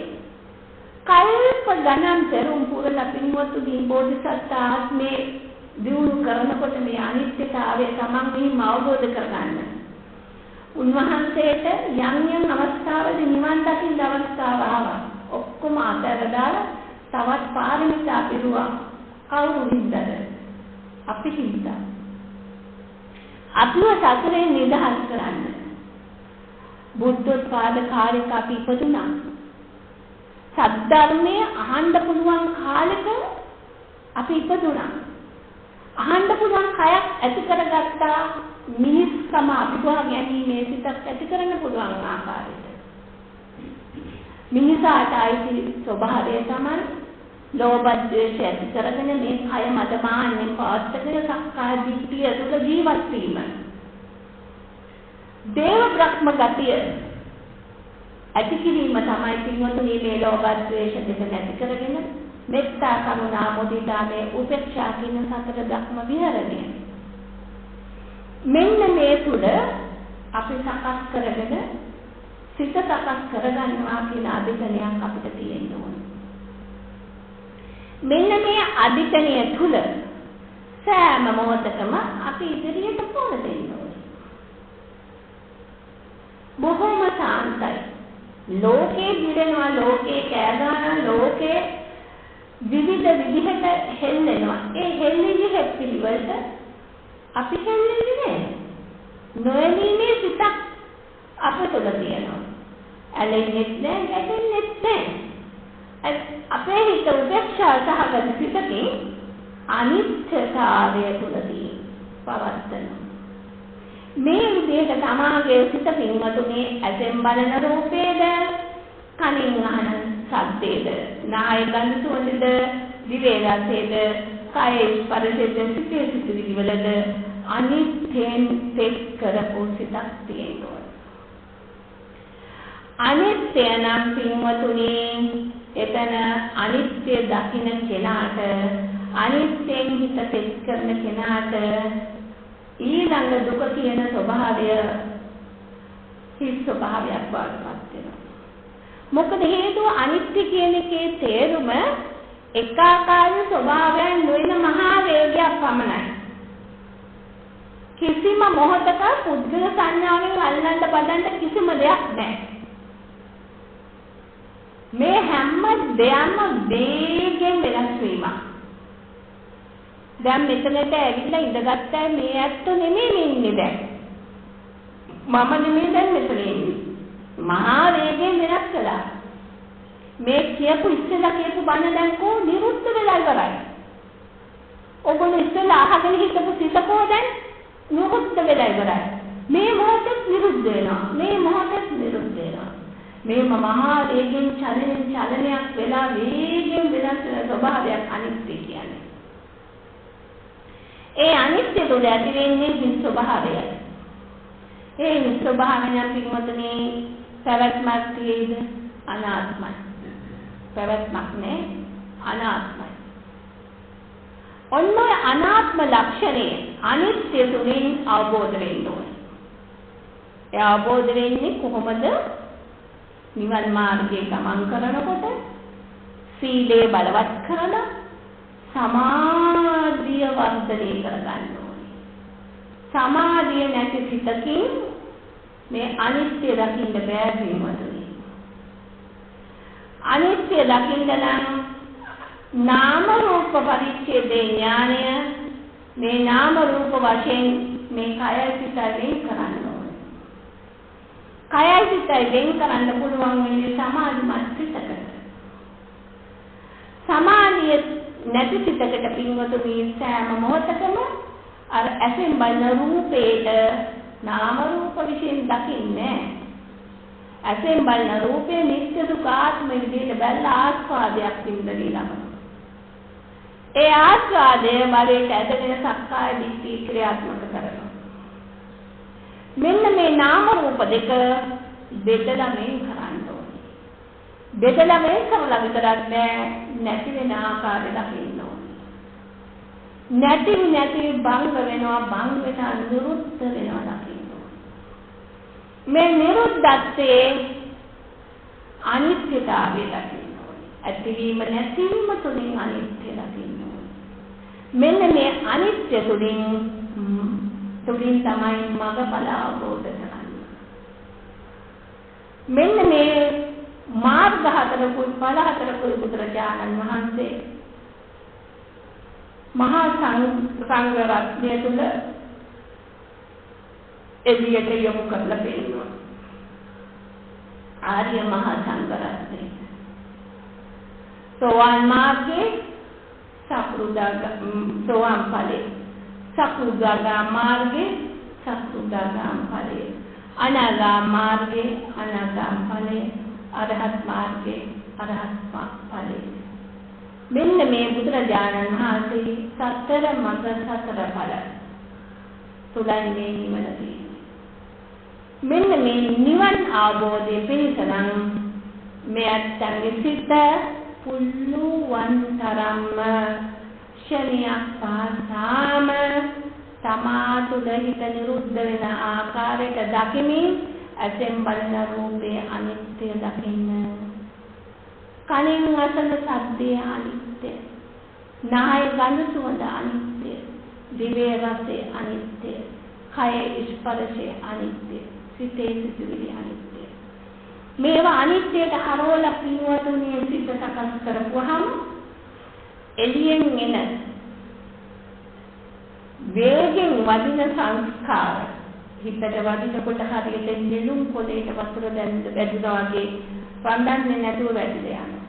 කල්ප ගණන් පෙරම් පුරලා පින්වත්තුනි බෝධිසත්ව ආත්මේ දියුණු කරනකොට මේ අනිත්‍යතාවය තමන් මෙහිම අවබෝධ කරගන්න. උන්වහන්සේට යම් අවස්ථාවලදී නිවන් දකින්න අවස්ථාව ආවා. ඔක්කොම අතහැරලා තවත් පාරමිතා පිරුවා. කවුරු හින්දාද? අපි හින්දා. අපිව සතරෙන් නිදහස් කරන්න. බුද්ධෝත්පාද කාලයක අපි ඉපදුනා. සද්ධර්මයේ අහන්න පුළුවන් කාලෙක අපි ඉපදුනා. අහන්න පුළුවන් කයක් ඇති කරගත්තා. මිනිස්කම අපිව ගැනීමේ සිතක් ඇති කරන්න පුළුවන් ආකාරයට. මිනිසාට ආйти ස්වභාවය තමයි ලෝභ ද්වේෂ ඇති කරගෙන මේ කය මතමාන්නේ පාත්තගෙන සක්කාය දිට්ඨිය තුළ ජීවත් වීම. දේව බ්‍රහ්ම ගතිය ඇති කිරීම තමයි පින්වතුනි මේ ලෝභ ද්වේෂ දෙක නැති කරගෙන මෙත්තා කරුණා මුදිතා මේ උපේක්ෂා කියන සතර ධර්ම විහරණය. මෙන්න මේ තුල අපි සකස් කරගෙන සිත සකස් කරගන්නවා කියන අධිකණයක් අපිට තියෙන්න ඕනේ. මෙන්න මේ අධිකණය තුල සෑම මොහොතකම අපි ඉදිරියට පොළ දෙන්න ඕනේ. බොහොම සාන්තයි. ලෝකේ දිරෙනවා, ලෝකේ කෑගානවා, ලෝකේ විවිධ විදිහට හෙල්ලෙනවා. ඒ හෙල්ලෙන්නේ හැපිලිවලට අපි හෙල්ලෙන්නේ නැහැ. නොයලීමේ සිතක් අප තුළ තියෙනවා. ඇලෙන්නේ නැහැ, ගැටෙන්නේ නැහැ. අපේ හිත උපේක්ෂා සහගත සිතකින් අනිත්‍යතාවය තුළදී පවත්තනවා. මේ විදිහට තමාගේ සිත පින්වතුනි ඇසෙන් බලන රූපේද, කනින් අහන ශබ්දේද, නාය ගඳ සුවඳද, දිවේ රසේද, කයේ ස්පර්ශයේද, සිතේ සිතුවිලි වලද අනිත්‍යෙන් තෙත් කරපු සිතක් තියෙනවා. අනිත්‍ය නම් පින්වතුනි එතන අනිත්‍ය දකින්න කෙනාට, අනිත්‍යෙන් හිත තෙත් කරන කෙනාට ඊළඟ දුක කියන ස්වභාවය හිස් ස්වභාවයක් වඩපත් වෙනවා. මොකද හේතුව අනිත්‍ය කියන එකේ තේරුම එකාකාරී ස්වභාවයන් නොවන මහා වේගයක් පමණයි. කිසිම මොහොතක පුද්ගල සංඥාවෙන් අල්ලන්න බදන්න කිසිම දෙයක් නැහැ. මේ හැම දෙයක්ම වේගෙන් වෙනස් වීමක්. දැන් මෙතනට ඇවිල්ලා ඉඳගත්තා මේ ඇත්ත නෙමෙයි ඉන්නේ දැන්. මම නෙමෙයි දැන් මෙතන ඉන්නේ. මහා වේගයෙන් වෙනස් කළා. මේ කියපු ඉස්සෙල්ලා කියපු බණ දැන් කො නිරුද්ධ වෙලා ඉවරයි. ඔබ ඉස්සෙල්ලා අහගෙන හිටපු සිතකෝ දැන් නිරුද්ධ වෙලා ඉවරයි. මේ මොහොතේ නිරුද්ධ වෙනවා. මේ මොහොතේ නිරුද්ධ වෙනවා. මේ මහා වේගයෙන් චලනයක් වෙලා වේගයෙන් වෙනස් වෙන ස්වභාවයක් අනිත්‍ය කියන්නේ. ඒ අනිත්‍ය තුළ ඇති වෙන්නේ හිස් ස්වභාවයයි. ඒ හිස් ස්වභාවයෙන් පින්වතුනි පැවැත්මක් තියෙයිද? අනාත්මයි. පැවැත්මක් නෑ, අනාත්මයි. ඔන්න ඔය අනාත්ම ලක්ෂණය අනිත්‍ය තුළින් අවබෝධ වෙන්න ඕනේ. ඒ අවබෝධ වෙන්නේ කොහොමද? නිවන් මාර්ගයේ ගමන් කරනකොට සීලේ බලවත් කරලා සමාධිය වර්ධනය කරගන්න ඕනේ. සමාධිය නැති සිතකින් මේ අනිත්‍ය දකින්න බෑ පින්වතුනි. අනිත්‍ය දකින්න නම් නාම රූප පරිච්ඡේදේ ඥානය මේ නාම රූප වශයෙන් මේ කය සිතයි වෙන් කරන්න ඕනේ. කයයි සිතයි වෙන් කරන්න පුළුවන් වෙන්නේ සමාධිමත් සිතකට. සමාධිය නැති සිතකට පින්වතුනි සෑම මොහොතකම අර ඇසෙන් බලන රූපේට නාම රූප විශේෂ දකින්නේ. ඇසෙන් බලන රූපේ නිත්‍ය සුඛාත්ම විදිහට බැලලා ආස්වාදයක් විඳින්න ලබනවා. ඒ ආස්වාදය බලයට ඇදගෙන සක්කාය දිට්ඨිය ක්‍රියාත්මක කරනවා. මෙන්න මේ නාම රූප දෙක බෙදලා වෙන් කරන්න ඕනේ. බෙදලා වෙන් කරලා විතරක් නෑ, නැති වෙන ආකාරය දකින්න ඕනේ. නැති භංග වෙනවා, භංග වෙනා නිරුද්ධ වෙනවා දකින්න ඕනේ. මේ නිරුද්ධත්වයේ අනිත්‍යතාවය දකින්න ඕනේ. ඇතිවීම නැතිවීම තුලින් අනිත්‍ය දකින්න ඕනේ. මෙන්න මේ අනිත්‍ය තුලින් තමයි මඟඵල අවබෝධ කරගන්නේ. මෙන්න මේ මාර්ග හතරකුයි ඵල හතරකුයි බුදුරජාණන් වහන්සේ මහා සංඝ රත්නය තුල එළියට යොමු කරලා පෙන්නනවා. ආර්ය මහා සංඝ රත්නය. සෝවාන් මාර්ගයේ සෝවාන් ඵලයේ සකෘදාගාම මාර්ගයේ සකෘදාගාම ඵලයේ අනාගාම මාර්ගයේ අනාගාම ඵලයේ අරහත් මාර්ගයේ අරහත් ඵලයේ. මෙන්න මේ බුදුරජාණන් වහන්සේ සතර මඟ සතර ඵල තුලයි මේ නිවන තියෙන්නේ. මෙන්න මේ නිවන් අවබෝධයේ පිණිස නම් මෙයන්ගේ සිත පුළුවන් තරම්ම ශනියක් පාසාම තමා තුළ හිත නිරුද්ධ වෙන ආකාරයට දකිමින් ඇසෙන් බලන රූපයේ අනිත්‍ය දකින්න. කනින් අසන ශබ්දයේ අනිත්‍ය. නාය ගඳ සුවඳ අනිත්‍ය. දිවේ රසය අනිත්‍ය. කය ස්පර්ශය අනිත්‍ය. සිතේ සිතුවිලි අනිත්‍ය. මේවා අනිත්‍යයට හරවලා පින්වතුනි සිත සකස් කරපුවාම එළියෙන් එන වේගෙන් වදින සංස්කාර හිතට වදිනකොට හරියට නෙළුම් කොළේට වතුර වැදුනා වගේ රඳන්නේ නැතුව වැදිලා යනවා.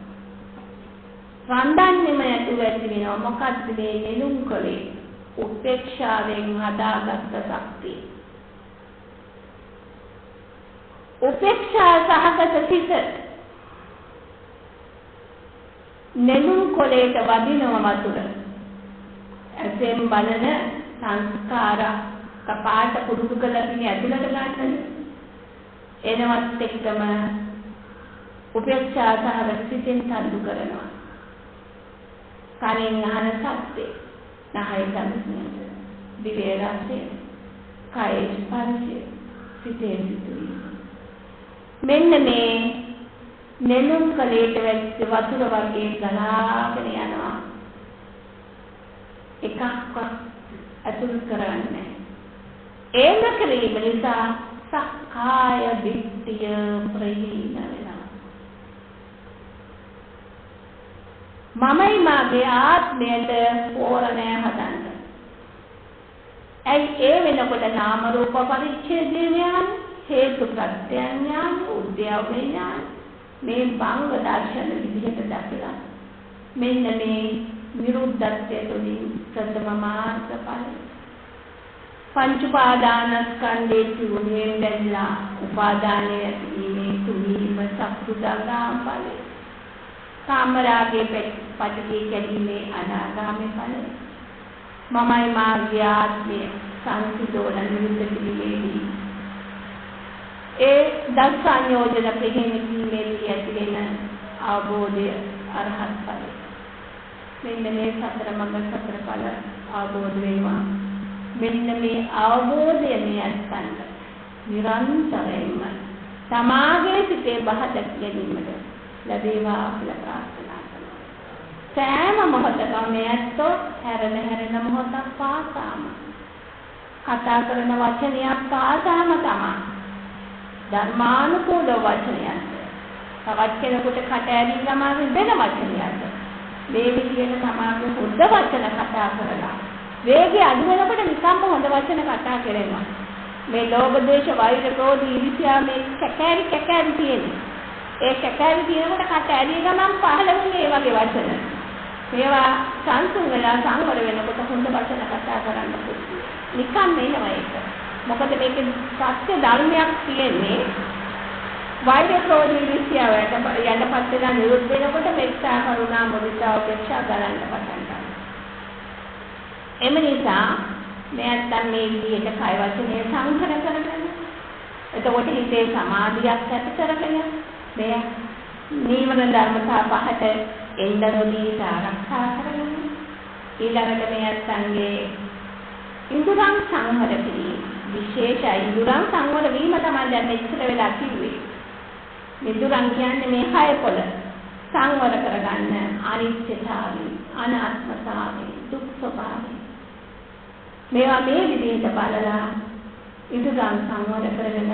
රඳන්නේම නැතුව වැදි වෙනවා. මොකක්ද මේ නෙළුම් කොළේ? උපේක්ෂාවෙන් හදාගත්ත ශක්තිය. උපේක්ෂා සහගත සිත නෙළුම් කොළේට වදිනව වතුර. ඇසෙන් බලන සංස්කාර කපාට පුරුදු කරලා ඉන්නේ ඇතුළට ගන්නනේ. එනවත් එක්කම උපේක්ෂා සහගත සිතෙන් තල්ලු කරනවා. කනින් අහන ශබ්දේ, නහය ගඳ, දිවේ රසය, කය ස්පර්ශය, සිතේ සිතුවිලි. මෙන්න මේ නෙළුම් කලයට වැච්ච වතුර වගේ ගලාගෙන යනවා. එකක්වත් අතුරු කරන්නේ. ඒම කිරීම නිසා සක්කාය දිට්ඨිය ප්‍රහීන වෙනවා. මමයි මාගේ ආත්මයට පෝරණය හදන්න. ඇයි ඒ වෙනකොට නාම රූප පරිච්ඡේදය ඥාන, හේතු ප්‍රත්‍යය ඥාන, උද්‍යව ඥාන මේ භංග දර්ශන විදිහට දැකලා මෙන්න මේ විරුද්ධත්වයේ තුලින් ප්‍රථම මාර්ග ඵල පංච උපාදානස්කන්ධේ තුනේ බැලලා උපාදානයේ ඇතිවීමේ තුනීම සක්සුදාගාම ඵල කාමරාගේ පටිඝේ කැඩීමේ අනාගාමී ඵල මමයි මාගේ ආත්මය සංසිඳෝල නිරුද්ධ කිරීමේදී ඒ දස් සංයෝජන ප්‍රහේණීමේදී ඇතිවෙන අවබෝධය අරහත් ඵල. මෙන්න මේ සතර මඟ සතර ඵල අවබෝධ වෙනවා. මෙන්න මේ අවබෝධය මෙයන්ට නිරන්තරයෙන්ම සමාගයේ සිටේ බහදක් ගැනීමට ලැබේවා කියලා ප්‍රාර්ථනා කරනවා. සෑම මොහොතකම මෙයන්ට හැරෙන මොහොතක් පාසාම කතා කරන වචනයක් පාසාම තමයි ධර්මානුකූල වචනයක්. තවත් කෙනෙකුට කට ඇරින් ගමාවෙන් වෙන වචනයක්. මේ විදිහට සමාජයේ හොඳ වචන කතා කරලා වේගය අඩු වෙනකොට නිකම්ම හොඳ වචන කතා කරනවා. මේ ලෝභ දේශ වෛර ක්‍රෝධ ඊර්ෂ්‍යා මේ කැකෑරි තියෙන්නේ. ඒ කැකෑරි තියෙනකොට කට ඇරින් ගමන් පහළ වෙන්නේ මේ වගේ වචන. මේවා සංසුන් වෙලා සංවර වෙනකොට හොඳ වචන කතා කරන්න පුළුවන්. නිකම් එනවා ඒක. මොකද මේකේ සත්‍ය ධර්මයක් තියෙන්නේ වෛර ක්‍රෝධ ඊර්ෂ්‍යා යටපත් වෙලා නිරුද්ධ වෙනකොට මෙත්තා කරුණා මුදිතා උපේක්ෂා ගලන්න පටන් ගන්නවා. එම නිසා මෙයන් මේ විදිහට කය වචනේ සංකර කරගෙන එතකොට හිතේ සමාධියක් ඇති කරගෙන මෙය නීවරණ ධර්මතා පහට එන්න නොදී ආරක්ෂා කරගෙන ඊළඟට මෙයන්ගේ ඉන්ද්‍රයන් සංවර කිරීම විශේෂ ඉන්ද්‍රයන් සංවර වීම තමයි දැන් මෙච්චර වෙලා කිව්වේ. ඉන්ද්‍රයන් කියන්නේ මේ හය පොළ සංවර කරගන්න අනිත්‍යතාවය, අනාත්මතාවය, දුක් ස්වභාවය. මේවා මේ විදිහට බලලා ඉන්ද්‍රයන් සංවර කරගෙන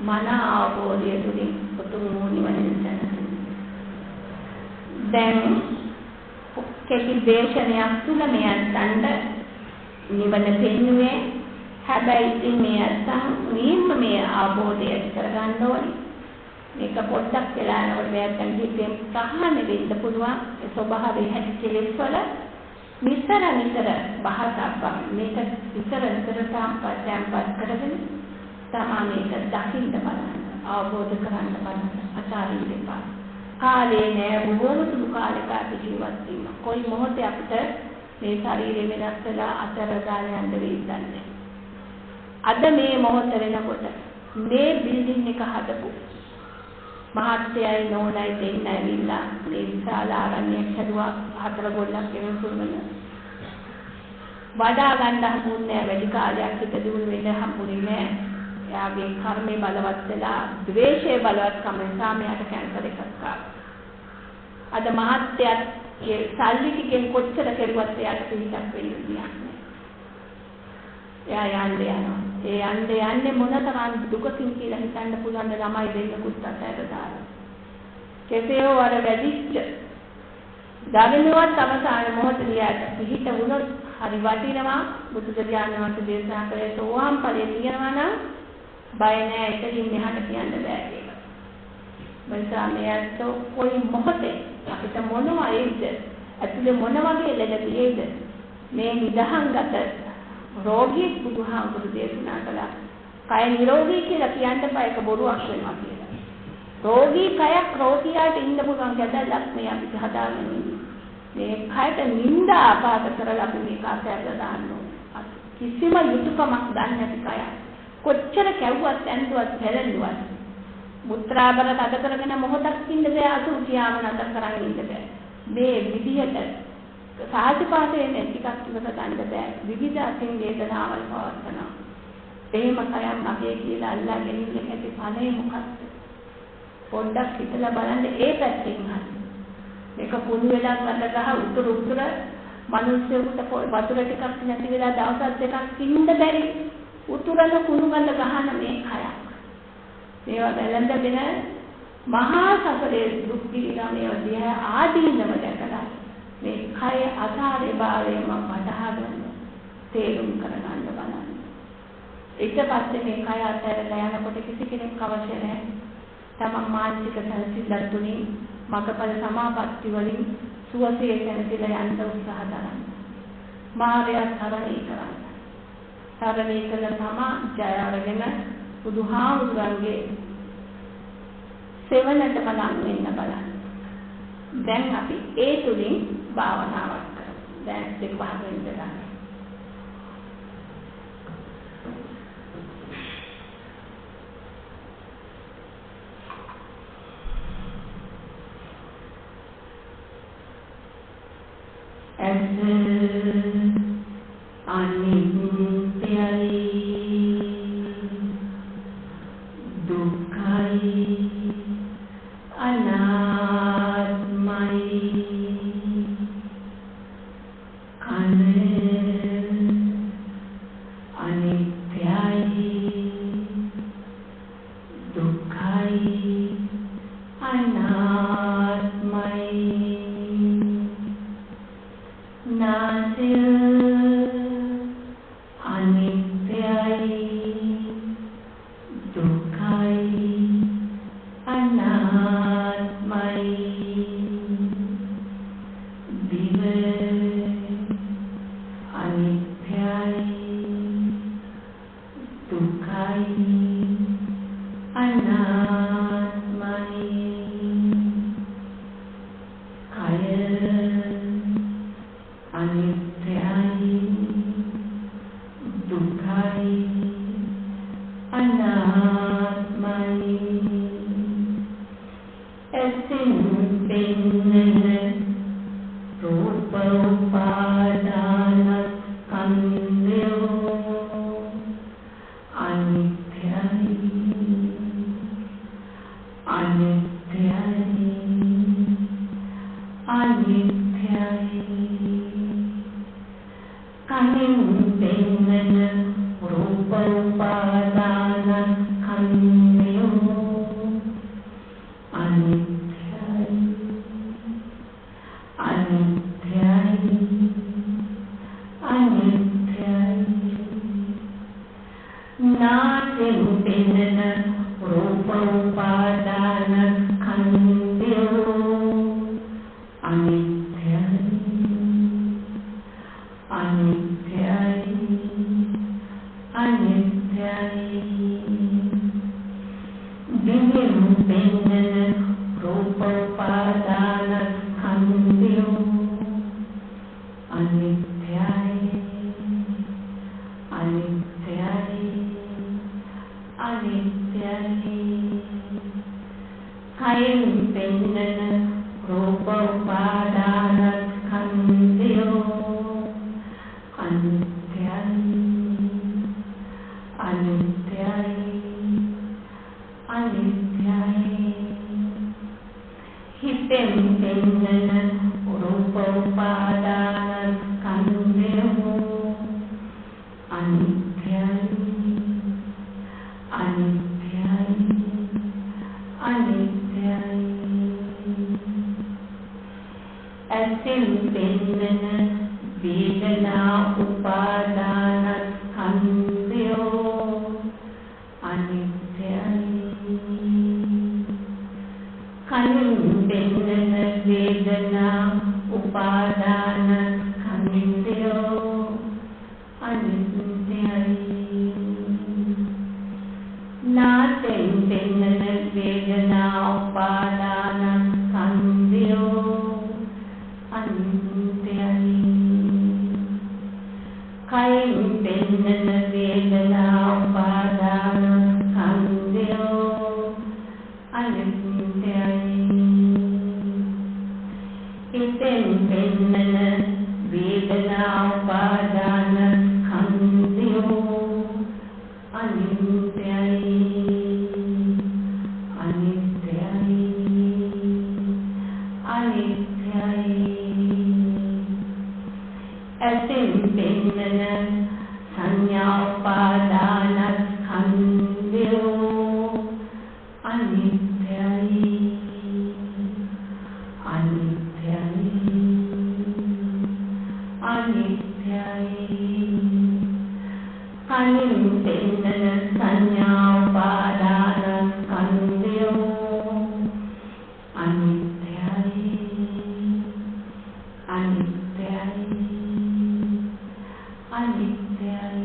මන අවබෝධය තුළින් උතුම් නිවනට දැන් කෙටි දේශනයක් තුල මෙයන්ට නිවන පෙන්නුවේ. හැබැයි ඉතින් මේ අත්සන් මේ අවබෝධය කරගන්න ඕනේ. මේක පොඩ්ඩක් වෙලා යනකොට මෙයන් හිතේ ප්‍රහාණය වෙන්න පුළුවන්. ඒ ස්වභාවයේ හැටි කෙලෙස් වල නිතර බහසක් මේක විතර තාම්පත් කරගෙන තමයි මේක දකින්න බලන්න අවබෝධ කරගන්න බලන්න අචාරින් කාලේ නෑ බොහෝම සුළු කාලයක අපි ජීවත් වෙනවා. කොයි මොහොතේ අපිට මේ ශරීරය වෙනස් වෙලා අතර දාලා යන්න වෙයිදන්නේ. අද මේ මොහොත වෙනකොට මේ බිල්ඩින් එක හදපු මහත්යයි නෝනයි දෙන්න ඇවිල්ලා මේ විශාල ආරණ්‍යයක් හැදුවා 4 ගොඩක් ගෙනසුමන වඩා ගන්න හම්බුන්නේ වැඩි කාලයක් හිට දිනු වෙන්න හම්බුනේ නෑ. එයාගේ කර්මේ බලවත් වෙලා ද්වේෂයේ බලවත්කම නිසා මෙයාට කැන්සර් එකක් ආවා. අද මහත්යත් ඒ සල්ලි ටිකෙන් කොච්චර කෙරුවත් එයාට පිළිසක් වෙන්නේ නැහැ. එයා යන්නේ. ඒ යන්නේ මොනතරම් දුකකින් කියලා හිතන්න පුළුවන් ළමයි දෙන්නෙකුත් අතහැර දාලා. කෙසේ හෝ අර වැඩිච්ච ධර්මවත් අවසාන මොහොතේ පිහිට වුණොත් හරි වටිනවා. බුදුදහම වහන්සේ දේශනා කළේ සෝවාන් ඵලයේ තියෙනවා නම් බය නැහැ. ඒකකින් මෙහාට කියන්න බෑ කියලා. මනසාමයට කොයි මොහොතේ අපිට මොනවා ඒද ඇතුලේ මොන වගේ ලෙඩ තියෙයිද මේ නිදහංගත රෝගී බුදුහාමුදුරු දේශනා කළා. කය නිරෝගී කියලා කියන්න බෑ, ඒක බොරුවක් වෙනවා කියලා. රෝගී කයක් රෝගියාට ඉන්න පුළුවන් ගැදලක් මේ අපිට හදාගෙන ඉන්නේ. මේ කයට නිന്ദා ආපාත කරලා අපි මේක අතහැර දාන්න ඕනේ. කිසිම යුතුයකමක් දන්නේ නැති කය. කොච්චර කැවුවත් ඇඬුවත් හැලෙන්නුවත් මුත්‍රාබර තද කරගෙන මොහොතක් ඉන්න බෑ, අසුචියාම නතර කරගෙන ඉන්න බෑ. මේ විදිහට සාහිත්‍යපාඨයෙන් ටිකක් ඉවත ගන්න බෑ. විවිධ අතින් වේදනාවල් පවත්නවා. එහෙම කයම් අපේ කියලා අල්ලාගෙන ඉන්න කැටි ඵලයේ මොකක්ද? පොඩ්ඩක් හිතලා බලන්න ඒ පැත්තෙන් හරි. මේක කුණු වෙලා ගන්න ගහ උතුරු මිනිස්සුන්ට වතුර ටිකක් නැති වෙලා දවස් දෙකක් ඉන්න බැරි උතුරන කුණු ගන්න ගහන මේ කයක්. මේවා වැළඳගෙන මහා සසරේ දුක් පිළිගා මේ දිහා ආදීනව දැකලා මේ කය අසාරේ භාවයම වටහා ගන්න තේරුම් කරගන්න බලන්න. ඊට පස්සේ මේ කය අතහැරලා යනකොට කිසි කෙනෙක් අවශ්‍ය නැහැ. තමන් මානසික සංසිද්ධියක් තුලින් මගපල සමාපatti වලින් සුවසේ සැනසෙලා යන්න උත්සාහ කරන්න. මාර්ගය තරණය කරන්න. තරණය කළ තමා ජය අරගෙන බුදුහාමුදුරන්ගේ සෙවණට බලන් වෙන්න බලන්න. දැන් අපි ඒ තුලින් භාවනාවක් කරමු. දැන් දෙක වහගෙන ඉඳලා අනිත්‍යයි දුක්ඛයි අනාත්මයි කන අනිත්‍යයි දුක්ඛයි අනාත්මයි नासिल अनित्याई दुखाई अनात्माई दिवे अनित्याई दुखाई अनात्माई kaya अनित्याई दुखाई अनात्माई ऐसिन पिन्न रूप उपादान कंद्यो अनित्याई अनित्याई अनित्याई कनिं पिन्न रूप उपादान कंद्यो अनित्याई अनित्याई अनित्याई नासिं पिन्न रूप उपादान कंद्यो अनित्याई अनित्याई अनित्याई කයින් පෙන්නන රූප උපාදානස්කන්ධයෝ අනිත්‍යයි අනිත්‍යයි අනිත්‍යයි. හිතෙන් පෙන්නන රූප උපාදානස්කන්ධයෝ අනිත්‍යයි අනිත්‍යයි අනිත්‍යයි. ඇසින් පෙන්නන වේදනා උපාදානස්කන්ධයෝ අනිත්‍යයි. කනින් පෙන්නන වේදනා උපාදානස්කන්ධයෝ අනිත්‍යයි. නාසයෙන් පෙන්නන වේදනා උපාදානස්කන්ධයෝ අනිත්‍යයි. කයින් පෙන්නන වේදනා උපාදානස්කන්ධයෝ අනිත්‍යයි. හිතෙන් පෙන්නන වේදනා උපාදානස්කන්ධයෝ අනිත්‍යයි අනිත්‍යයි අනිත්‍යයි. ඇසින් පෙන්නන සංඥා උපාදානස්කන්ධයෝ අනිත්‍යයි අනිත්‍යයි අනිත්‍යයි. කනින් පෙන්නන සංඥා උපාදානස්කන්ධයෝ අනිත්‍යයි අනිත්‍යයි අනිත්‍යයි.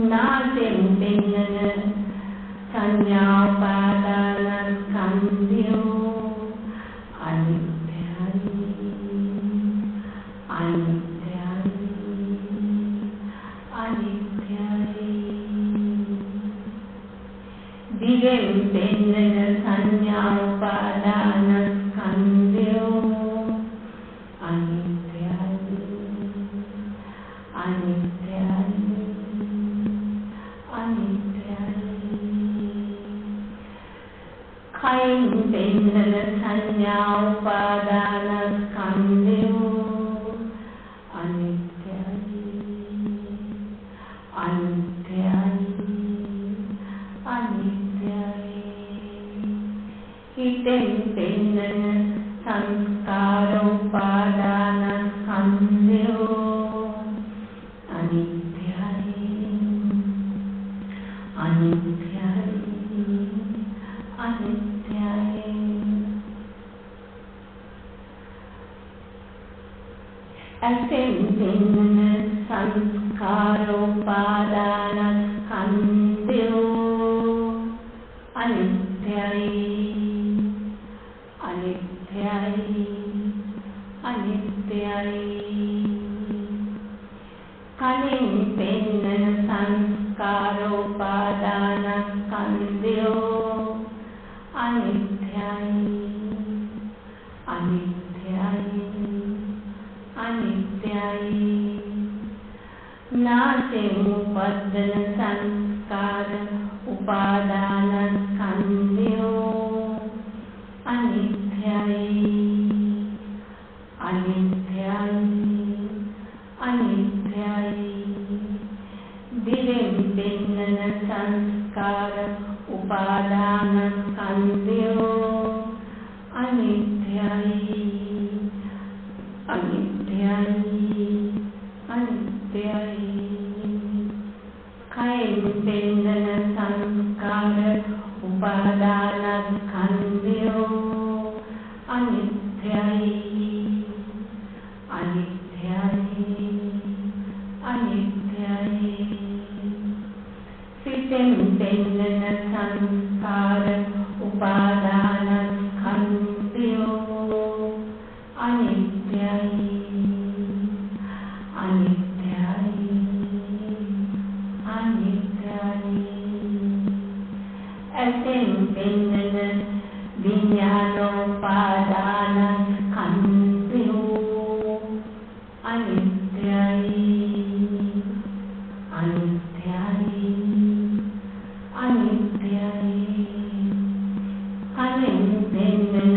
නාසයෙන් පෙන්නන සංඥා උපාදානස්කන්ධයෝ අනිත්‍යයි අනිත්‍යයි අනිත්‍යයි. දිවෙන් පෙන්නන සංඥා උපාදානස්කන්ධයෝ අනිත්‍යයි අනිත්‍යයි අනිත්‍යයි. කයින් පෙන්නන සංඥා උපාදානස්කන්ධයෝ අනිත්‍යයි අනිත්‍යයි අනිත්‍යයි. හිතෙන් පෙන්නන සංස්කාර උපාදානස්කන්ධයෝ අනිත්‍යයි අනිත්‍යයි අනිත්‍යයි. ඇසෙන් පෙන්නන සංස්කාර උපාදානස්කන්ධයෝ අනිත්‍යයි අනිත්‍යයි අනිත්‍යයි. කනින් පෙන්නන සංස්කාර උපාදානස්කන්ධයෝ අනිත්‍යයි අනිත්‍යයි අනිත්‍යයි. නාසයෙන් උපදින සංස්කාර උපාදානස්කන්ධයෝ අනිත්‍යයි අනිත්‍යයි අනිත්‍යයි. දිවෙන් පෙන්නන සංස්කාර උපාදානස්කන්ධයෝ අනිත්‍යයි අනිත්‍යයි අනිත්‍යයි. කයින් පෙන්නන සංස්කාර උපාදානස්කන්ධයෝ අනිත්‍යයි අනිත්‍යයි අනිත්‍යයි. සිතෙන් පෙන්නන සංස්කාර උපාදානස්කන්ධයෝ අනිත්‍යයි අනිත්‍යයි අනිත්‍යයි. ඇසෙන් පෙන්නන විඥානෝපාදාන ස්කන්ධයෝ අනිත්‍යයි අනිත්‍යයි අනිත්‍යයි කලින් පෙන්නන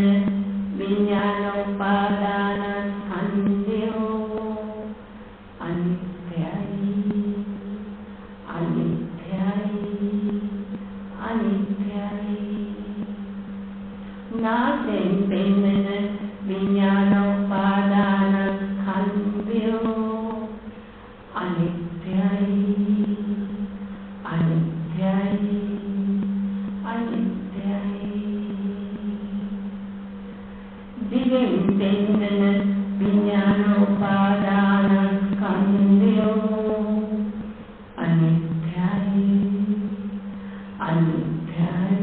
විඥානෝපාදාන ස්කන්ධයෝ අනිත්‍යයි අනිත්‍යයි අනිත්‍යයි නාසයෙන් පෙන්නන විඥානෝපාදාන ස්කන්ධයෝ අනිත්‍යයි අනිත්‍යයි අනිත්‍යයි දිවෙන් පෙන්නන විඥානෝපාදාන ස්කන්ධයෝ අනිත්‍යයි අනිත්‍යයි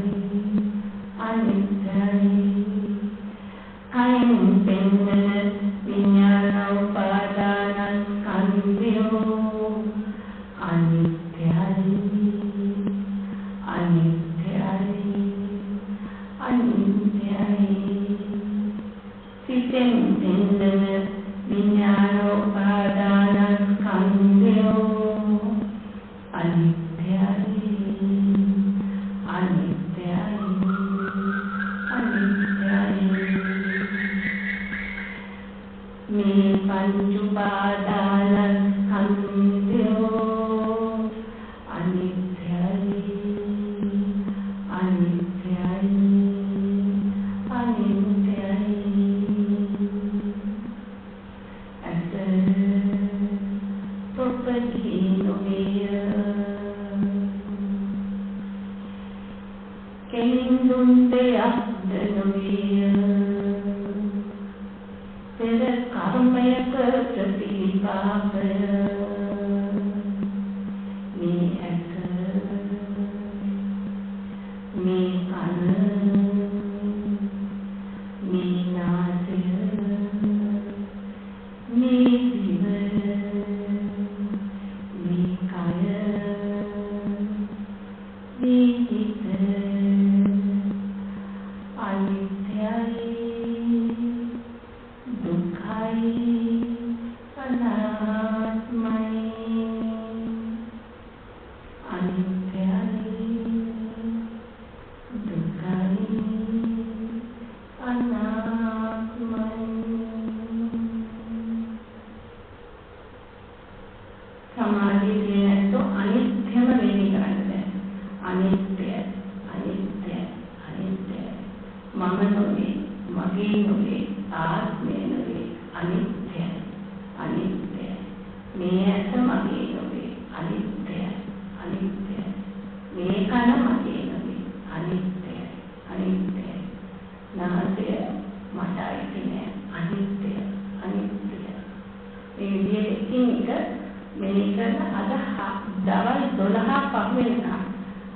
අනිත්‍යයි කයින් පෙන්නන විඥානෝපාදාන ස්කන්ධයෝ අනිත්‍යයි අනිත්‍යයි අනිත්‍යයි සිතෙන් පෙන්නන විඥානෝපාදාන ස්කන්ධයෝ අනිත්‍යයි අනිත්‍යයි අනිත්‍යයි මේ පංච උපාදාන ස්කන්ධයෝ අනිත්‍යයි අනිත්‍යයි අනිත්‍යයි ඇස තොපදී නොවේ කෙලින් දුන් දෙයක් නොවේ පෙර කර්මයක ප්‍රතිපාපය මේ ඇස මේ කන මේ නාසය මේ දිව මේ කය මේ හිත අනිත්‍යයි දුක්ඛයි අනාත්මයි අනිත්‍යයි දුක්ඛයි අනාත්මයි සමාධියේ તો අනිත්‍යම වෙන්නේ කරන්නේ අනිත්‍ය අනිත්‍ය අනිත්‍ය මම නොවේ මගේ නොවේ ආත්මය නොවේ අනිත්‍ය අනිත්‍ය මේ ඇස මගේ නොවේ අනිත්‍ය අනිත්‍ය මේ කන මගේ නොවේ අනිත්‍ය අනිත්‍ය නාසය මට අයිති නෑ අනිත්‍ය අනිත්‍ය මේ විදිහට එකින් එක මේ කරන අද දවල් 12 පහුවෙනිදා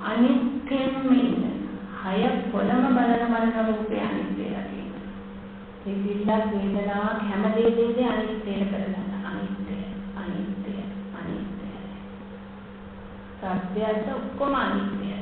අනිත්‍යෙම ඉන්න හය පොළම බලන රූපේ අනිත්‍යයි ඒ සිල්ලක් වේදනාවක් හැම දෙයකදී අනිත්‍යය කරගන්න අනිත්‍ය අනිත්‍ය අනිත්‍ය සත්‍යයට ඔක්කොම අනිත්‍යයි